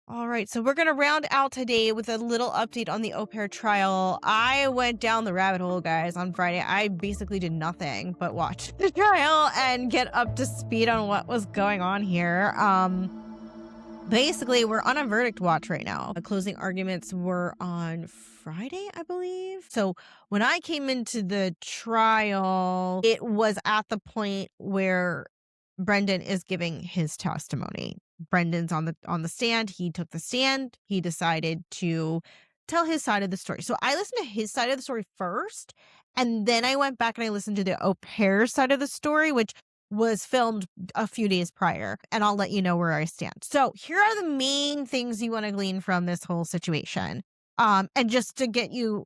[SPEAKER 2] All right, so we're going to round out today with a little update on the au pair trial. I went down the rabbit hole, guys, on Friday. I basically did nothing but watch the trial and get up to speed on what was going on here. Basically, we're on a verdict watch right now. The closing arguments were on Friday, I believe. So when I came into the trial, it was at the point where Brendan is giving his testimony. Brendan's on the stand. He took the stand. He decided to tell his side of the story. So I listened to his side of the story first, and then I went back and I listened to the au pair side of the story, which was filmed a few days prior, and I'll let you know where I stand. So here are the main things you want to glean from this whole situation. And just to get you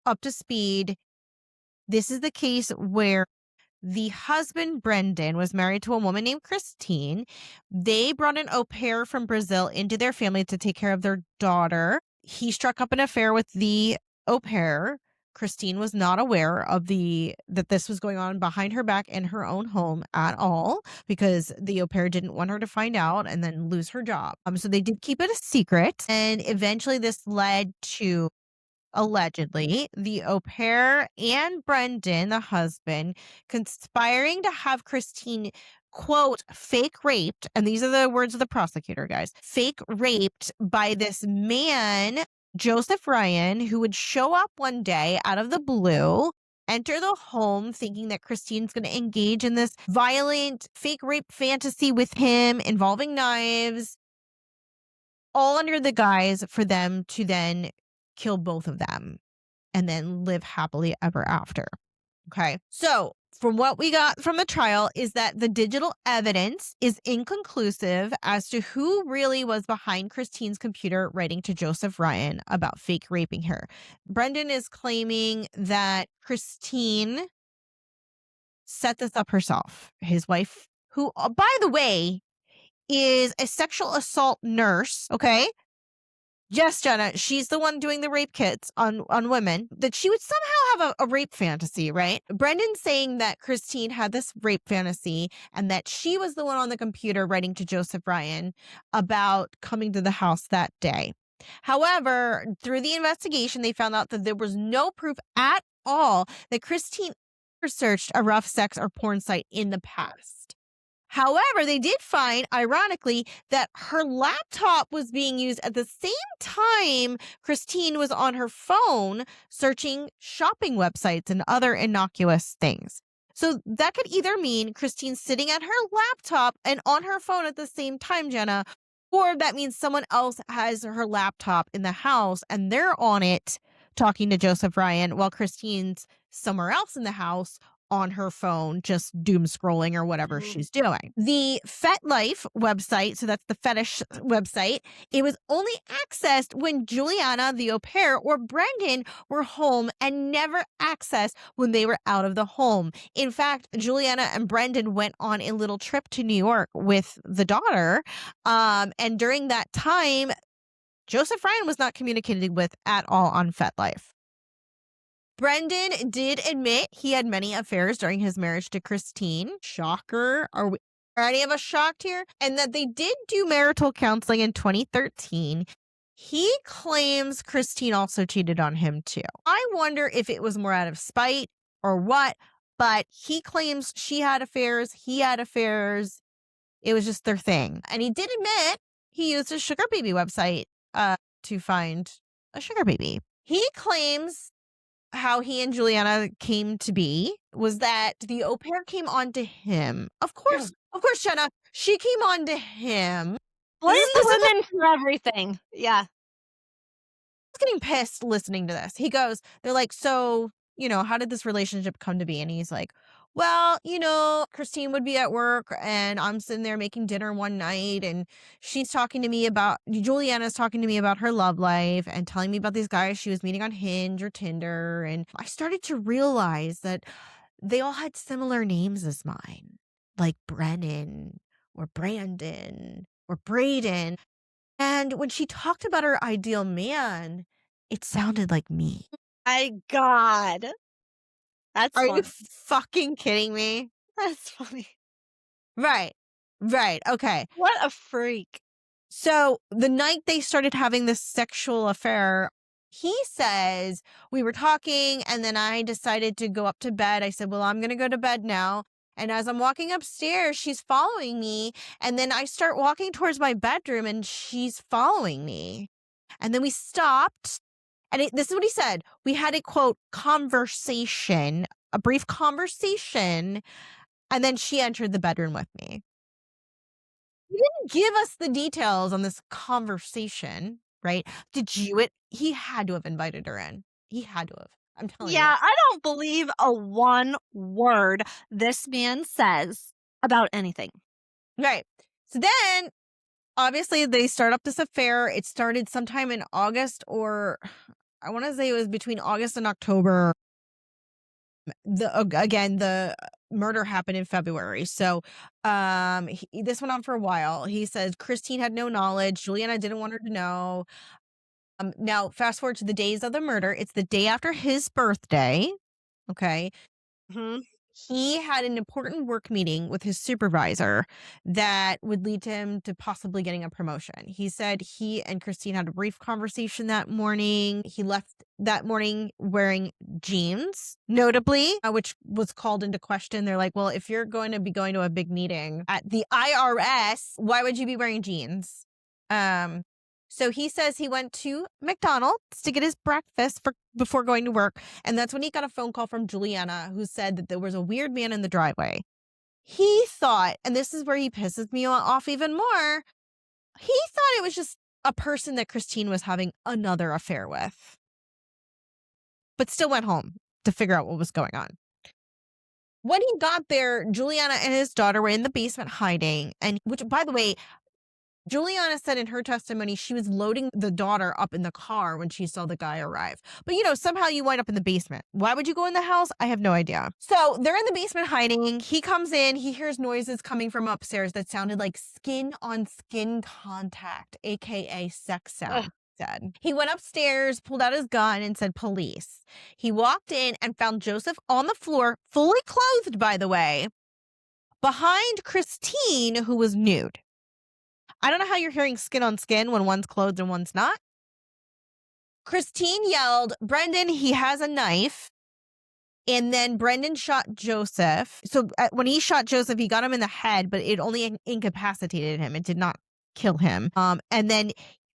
[SPEAKER 2] up to speed, this is the case where the husband, Brendan, was married to a woman named Christine. They brought an au pair from Brazil into their family to take care of their daughter. He struck up an affair with the au pair. Christine was not aware of that this was going on behind her back in her own home at all because the au pair didn't want her to find out and then lose her job. So they did keep it a secret, and eventually this led to, allegedly, the au pair and Brendan, the husband, conspiring to have Christine, quote, fake raped. And these are the words of the prosecutor, guys, fake raped by this man, Joseph Ryan, who would show up one day out of the blue, enter the home thinking that Christine's going to engage in this violent fake rape fantasy with him involving knives, all under the guise for them to then kill both of them and then live happily ever after. Okay. So, from what we got from the trial is that the digital evidence is inconclusive as to who really was behind Christine's computer writing to Joseph Ryan about fake raping her. Brendan is claiming that Christine set this up herself. His wife, who, by the way, is a sexual assault nurse, okay? Yes, Jenna, she's the one doing the rape kits on women, that she would somehow have a rape fantasy, right? Brendan saying that Christine had this rape fantasy and that she was the one on the computer writing to Joseph Ryan about coming to the house that day. However, through the investigation, they found out that there was no proof at all that Christine researched a rough sex or porn site in the past. However, they did find, ironically, that her laptop was being used at the same time Christine was on her phone searching shopping websites and other innocuous things. So that could either mean Christine's sitting at her laptop and on her phone at the same time, Jenna, or that means someone else has her laptop in the house and they're on it talking to Joseph Ryan while Christine's somewhere else in the house on her phone, just doom scrolling or whatever she's doing. The FetLife website, so that's the fetish website, it was only accessed when Juliana, the au pair, or Brendan were home and never accessed when they were out of the home. In fact, Juliana and Brendan went on a little trip to New York with the daughter. And during that time, Joseph Ryan was not communicated with at all on FetLife. Brendan did admit he had many affairs during his marriage to Christine. Shocker. Are any of us shocked here? And that they did do marital counseling in 2013. He claims Christine also cheated on him too. I wonder if it was more out of spite or what, but he claims she had affairs, he had affairs. It was just their thing. And he did admit he used a sugar baby website to find a sugar baby. He claims how he and Juliana came to be was that the au pair came on to him. Of course, Jenna, she came on to him.
[SPEAKER 3] Blame the women for everything. Yeah.
[SPEAKER 2] I was getting pissed listening to this. He goes, they're like, so, how did this relationship come to be? And he's like, well, Christine would be at work and I'm sitting there making dinner one night and Juliana's talking to me about her love life and telling me about these guys she was meeting on Hinge or Tinder. And I started to realize that they all had similar names as mine, like Brennan or Brandon or Braden. And when she talked about her ideal man, it sounded like me.
[SPEAKER 3] My God. That's
[SPEAKER 2] Are
[SPEAKER 3] funny.
[SPEAKER 2] you fucking kidding me?
[SPEAKER 3] That's funny.
[SPEAKER 2] Right. Okay.
[SPEAKER 3] What a freak.
[SPEAKER 2] So the night they started having this sexual affair, he says, we were talking and then I decided to go up to bed. I said, well, I'm going to go to bed now. And as I'm walking upstairs, she's following me. And then I start walking towards my bedroom and she's following me. And then we stopped. And this is what he said. We had a, quote, conversation, a brief conversation. And then she entered the bedroom with me. He didn't give us the details on this conversation, right? He had to have invited her in. He had to have. I'm telling you.
[SPEAKER 3] Yeah, I don't believe a one word this man says about anything.
[SPEAKER 2] Right. So then, obviously, they start up this affair. It started sometime in August, or I want to say it was between August and October. The murder happened in February. So this went on for a while. He says Christine had no knowledge. Juliana didn't want her to know. Now, fast forward to the days of the murder. It's the day after his birthday. Okay.
[SPEAKER 3] Mm-hmm.
[SPEAKER 2] He had an important work meeting with his supervisor that would lead to him to possibly getting a promotion. He said he and Christine had a brief conversation that morning. He left that morning wearing jeans, notably, which was called into question. They're like, well, if you're going to be going to a big meeting at the IRS, why would you be wearing jeans? So he says he went to McDonald's to get his breakfast before going to work. And that's when he got a phone call from Juliana, who said that there was a weird man in the driveway. He thought, and this is where he pisses me off even more, he thought it was just a person that Christine was having another affair with. But still went home to figure out what was going on. When he got there, Juliana and his daughter were in the basement hiding. And which, by the way, Juliana said in her testimony she was loading the daughter up in the car when she saw the guy arrive. But, somehow you wind up in the basement. Why would you go in the house? I have no idea. So they're in the basement hiding. He comes in. He hears noises coming from upstairs that sounded like skin-on-skin contact, a.k.a. sex sound. Said. He went upstairs, pulled out his gun, and said police. He walked in and found Joseph on the floor, fully clothed, by the way, behind Christine, who was nude. I don't know how you're hearing skin on skin when one's clothed and one's not. Christine yelled, "Brendan, he has a knife." And then Brendan shot Joseph. So when he shot Joseph, he got him in the head, but it only incapacitated him. It did not kill him. And then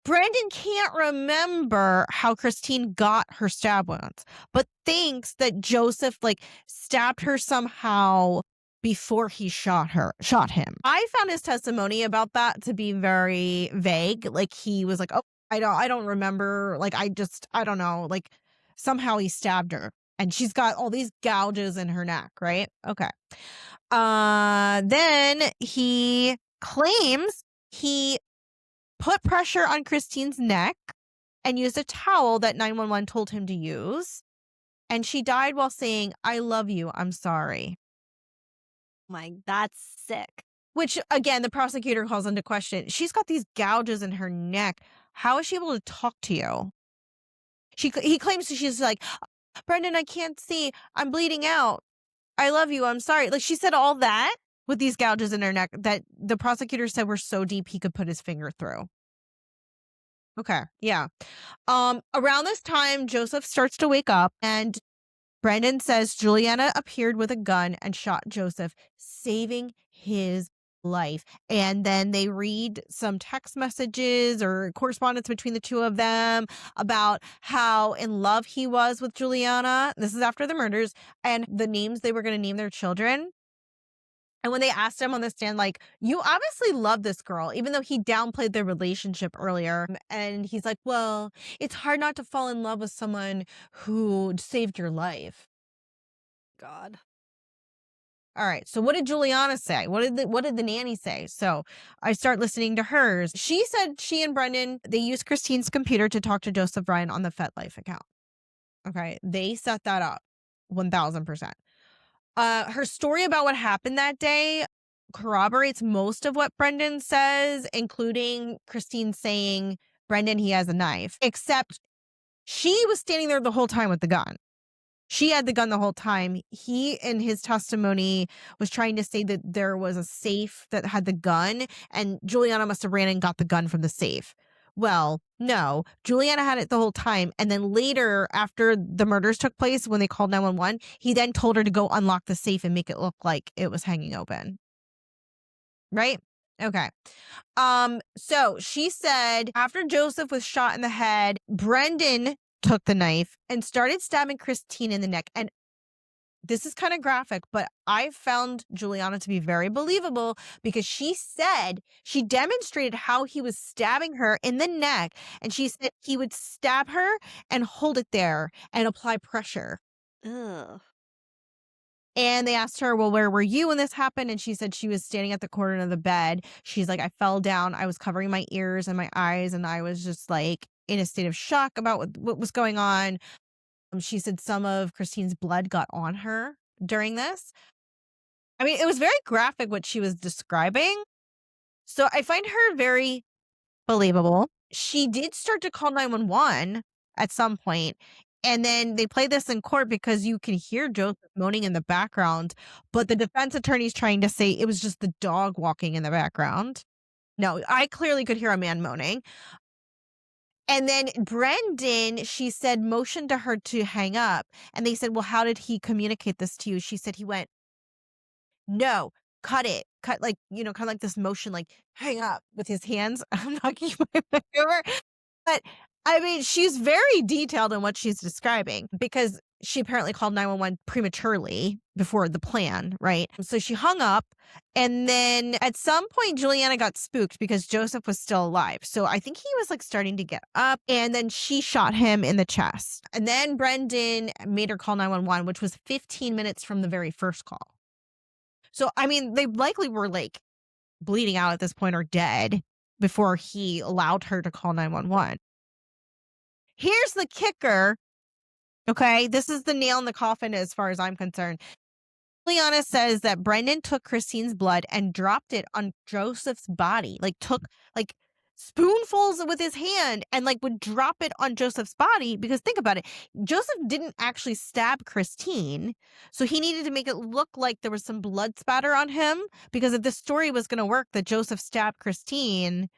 [SPEAKER 2] Brendan can't remember how Christine got her stab wounds, but thinks that Joseph like stabbed her somehow before he shot him. I found his testimony about that to be very vague. Like he was like, "Oh, I don't remember. Like I don't know. Like somehow he stabbed her." And she's got all these gouges in her neck, right? Okay. Then he claims he put pressure on Christine's neck and used a towel that 911 told him to use. And she died while saying, "I love you. I'm sorry."
[SPEAKER 3] That's sick.
[SPEAKER 2] Which, again, the prosecutor calls into question. She's got these gouges in her neck. How is she able to talk to you? He claims she's like, "Brendan, I can't see. I'm bleeding out. I love you. I'm sorry." Like she said all that with these gouges in her neck that the prosecutor said were so deep he could put his finger through. Okay. Yeah. Around this time, Joseph starts to wake up and Brendan says Juliana appeared with a gun and shot Joseph, saving his life. And then they read some text messages or correspondence between the two of them about how in love he was with Juliana. This is after the murders and the names they were going to name their children. And when they asked him on the stand, like, "You obviously love this girl," even though he downplayed their relationship earlier. And he's like, "Well, it's hard not to fall in love with someone who saved your life."
[SPEAKER 3] God.
[SPEAKER 2] All right. So what did Juliana say? What did the nanny say? So I start listening to hers. She said she and Brendan, they used Christine's computer to talk to Joseph Ryan on the FetLife account. Okay. They set that up 1000%. Her story about what happened that day corroborates most of what Brendan says, including Christine saying, "Brendan, he has a knife," except she was standing there the whole time with the gun. She had the gun the whole time. He, in his testimony, was trying to say that there was a safe that had the gun, and Juliana must have ran and got the gun from the safe. Well, no, Juliana had it the whole time. And then later, after the murders took place, when they called 911, he then told her to go unlock the safe and make it look like it was hanging open. Right? Okay. So she said after Joseph was shot in the head, Brendan took the knife and started stabbing Christine in the neck. And this is kind of graphic, but I found Juliana to be very believable because she said she demonstrated how he was stabbing her in the neck. And she said he would stab her and hold it there and apply pressure.
[SPEAKER 3] Ugh.
[SPEAKER 2] And they asked her, "Well, where were you when this happened?" And she said she was standing at the corner of the bed. She's like, "I fell down. I was covering my ears and my eyes, and I was just like in a state of shock about what was going on." She said some of Christine's blood got on her during this. I mean, it was very graphic what she was describing. So I find her very believable. She did start to call 911 at some point, and then they played this in court because you can hear Joseph moaning in the background, but the defense attorney's trying to say it was just the dog walking in the background. No, I clearly could hear a man moaning. And then Brendan, she said, motioned to her to hang up. And they said, "Well, how did he communicate this to you?" She said he went, "No, cut it." Cut, like, kind of like this motion, like hang up with his hands. I'm knocking my mic over. But I mean, she's very detailed in what she's describing because she apparently called 911 prematurely before the plan, right? So she hung up. And then at some point, Juliana got spooked because Joseph was still alive. So I think he was like starting to get up. And then she shot him in the chest. And then Brendan made her call 911, which was 15 minutes from the very first call. So, I mean, they likely were like bleeding out at this point or dead before he allowed her to call 911. Here's the kicker. Okay, this is the nail in the coffin as far as I'm concerned. Juliana says that Brendan took Christine's blood and dropped it on Joseph's body. Like took like spoonfuls with his hand and like would drop it on Joseph's body because think about it. Joseph didn't actually stab Christine. So he needed to make it look like there was some blood spatter on him because if the story was going to work that Joseph stabbed Christine,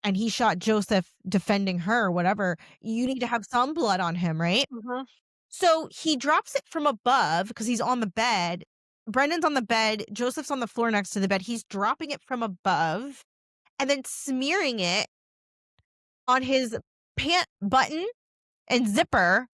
[SPEAKER 2] and he shot Joseph defending her or whatever, you need to have some blood on him, right?
[SPEAKER 3] Mhm.
[SPEAKER 2] So he drops it from above because he's on the bed. Brendan's on the bed. Joseph's on the floor next to the bed. He's dropping it from above and then smearing it on his pant button and zipper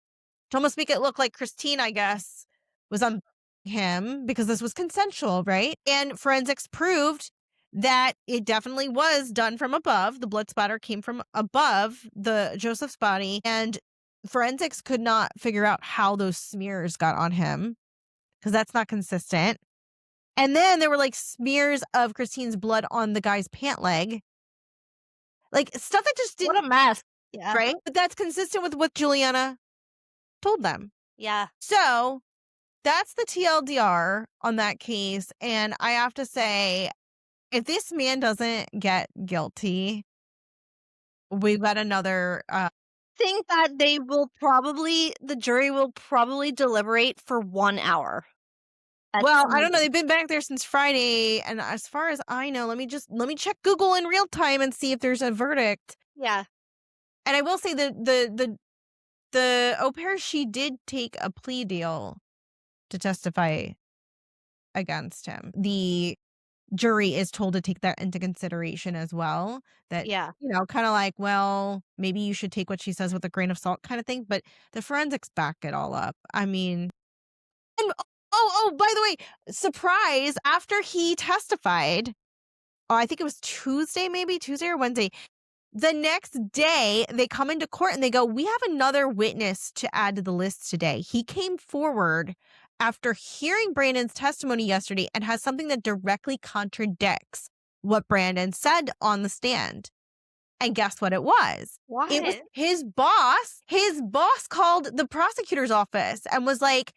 [SPEAKER 2] to almost make it look like Christine, I guess, was on him because this was consensual, right? And forensics proved that it definitely was done from above. The blood splatter came from above the Joseph's body, and forensics could not figure out how those smears got on him because that's not consistent. And then there were like smears of Christine's blood on the guy's pant leg. Like stuff that just
[SPEAKER 3] What
[SPEAKER 2] didn't,
[SPEAKER 3] a mess. Yeah.
[SPEAKER 2] right? But that's consistent with what Juliana told them.
[SPEAKER 3] Yeah.
[SPEAKER 2] So that's the TLDR on that case. And I have to say, if this man doesn't get guilty, we've got another.
[SPEAKER 3] Think that the jury will probably deliberate for 1 hour.
[SPEAKER 2] Well, I don't know. They've been back there since Friday. And as far as I know, let me check Google in real time and see if there's a verdict.
[SPEAKER 3] Yeah.
[SPEAKER 2] And I will say the au pair, she did take a plea deal to testify against him. The jury is told to take that into consideration as well. That,
[SPEAKER 3] Yeah.
[SPEAKER 2] kind of like, well, maybe you should take what she says with a grain of salt kind of thing. But the forensics back it all up. I mean, and by the way, surprise, after he testified, I think it was Tuesday or Wednesday, the next day they come into court and they go, we have another witness to add to the list today. He came forward after hearing Brandon's testimony yesterday and has something that directly contradicts what Brandon said on the stand. And guess what it was?
[SPEAKER 3] What?
[SPEAKER 2] It was his boss. His boss called the prosecutor's office and was like,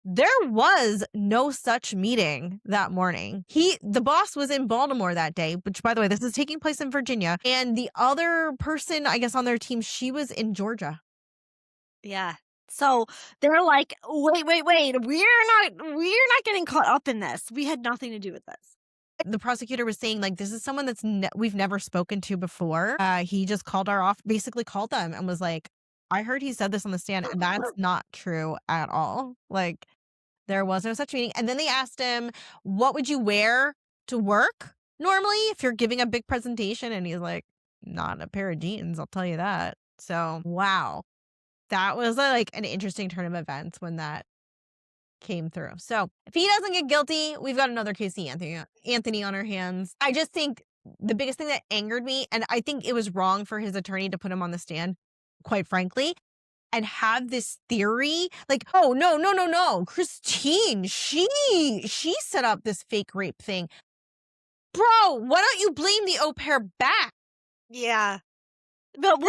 [SPEAKER 2] there was no such meeting that morning. The boss was in Baltimore that day, which, by the way, this is taking place in Virginia. And the other person, I guess, on their team, she was in Georgia.
[SPEAKER 3] Yeah. So they're like, wait. We're not getting caught up in this. We had nothing to do with this.
[SPEAKER 2] The prosecutor was saying, like, this is someone that's we've never spoken to before. He just basically called them and was like, I heard he said this on the stand, and that's not true at all. Like, there was no such meeting. And then they asked him, what would you wear to work normally if you're giving a big presentation? And he's like, not a pair of jeans, I'll tell you that. So, wow. That was like an interesting turn of events when that came through. So if he doesn't get guilty, we've got another Casey Anthony on our hands. I just think the biggest thing that angered me, and I think it was wrong for his attorney to put him on the stand, quite frankly, and have this theory like, oh, no. Christine, she set up this fake rape thing. Bro, why don't you blame the au pair back?
[SPEAKER 3] Yeah. But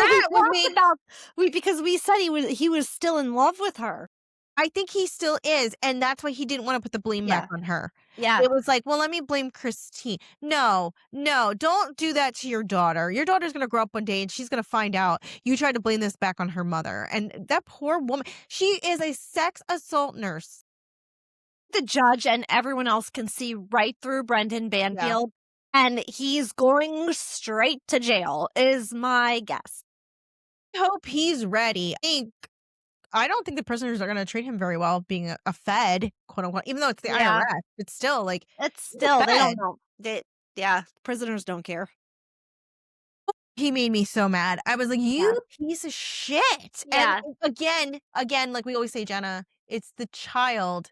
[SPEAKER 3] because we said he was still in love with her.
[SPEAKER 2] I think he still is, and that's why he didn't want to put the blame back on her.
[SPEAKER 3] Yeah.
[SPEAKER 2] It was like, well, let me blame Christine. No, don't do that to your daughter. Your daughter's going to grow up one day and she's going to find out you tried to blame this back on her mother. And that poor woman, she is a sex assault nurse.
[SPEAKER 3] The judge and everyone else can see right through Brendan Banfield, and he's going straight to jail, is my guess.
[SPEAKER 2] I hope he's ready. I don't think the prisoners are going to treat him very well being a Fed, quote unquote, even though it's the IRS. It's still like,
[SPEAKER 3] they don't know. Prisoners don't care.
[SPEAKER 2] He made me so mad. I was like, you piece of shit.
[SPEAKER 3] Yeah.
[SPEAKER 2] And again, like we always say, Jenna, it's the child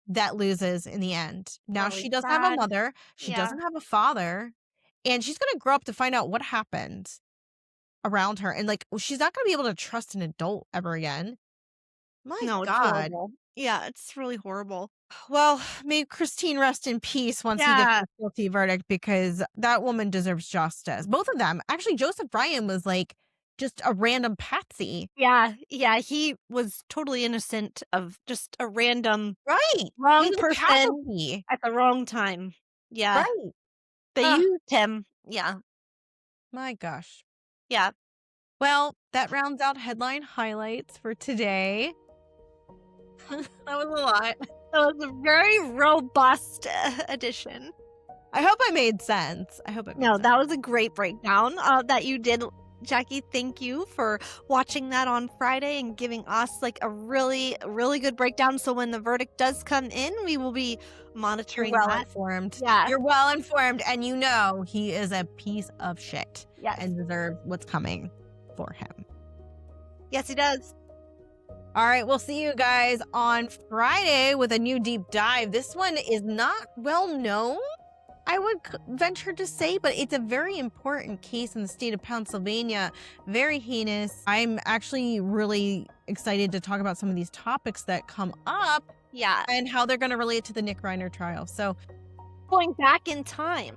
[SPEAKER 2] that loses in the end. Now
[SPEAKER 3] Really
[SPEAKER 2] she doesn't
[SPEAKER 3] sad.
[SPEAKER 2] have a mother. She doesn't have a father. And she's going to grow up to find out what happened around her. And like, she's not going to be able to trust an adult ever again. My
[SPEAKER 3] No, it's
[SPEAKER 2] God.
[SPEAKER 3] horrible. Yeah, it's really horrible.
[SPEAKER 2] Well, may Christine rest in peace once he gets a guilty verdict, because that woman deserves justice. Both of them. Actually, Joseph Bryan was like just a random patsy.
[SPEAKER 3] Yeah, he was totally innocent of just a random
[SPEAKER 2] wrong
[SPEAKER 3] person at the wrong time. Yeah.
[SPEAKER 2] Right.
[SPEAKER 3] They used him. Yeah.
[SPEAKER 2] My gosh.
[SPEAKER 3] Yeah.
[SPEAKER 2] Well, that rounds out headline highlights for today. That was a lot.
[SPEAKER 3] It was a very robust edition.
[SPEAKER 2] I hope I made sense. I hope it made
[SPEAKER 3] No,
[SPEAKER 2] sense.
[SPEAKER 3] that was a great breakdown that you did, Jackie. Thank you for watching that on Friday and giving us like a really, really good breakdown. So when the verdict does come in, we will be
[SPEAKER 2] You're
[SPEAKER 3] monitoring
[SPEAKER 2] well
[SPEAKER 3] that.
[SPEAKER 2] informed.
[SPEAKER 3] Yes.
[SPEAKER 2] You're well informed, and you know he is a piece of shit
[SPEAKER 3] Yes.
[SPEAKER 2] and deserves what's coming for him.
[SPEAKER 3] Yes, he does.
[SPEAKER 2] All right, we'll see you guys on Friday with a new deep dive. This one is not well known, I would venture to say, but it's a very important case in the state of Pennsylvania. Very heinous. I'm actually really excited to talk about some of these topics that come up
[SPEAKER 3] Yeah.
[SPEAKER 2] and how they're going to relate to the Nick Reiner trial. So
[SPEAKER 3] Going back in time.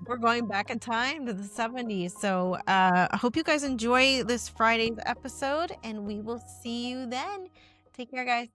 [SPEAKER 2] we're going back in time to the 70s. So I hope you guys enjoy this Friday's episode, and we will see you then. Take care, guys.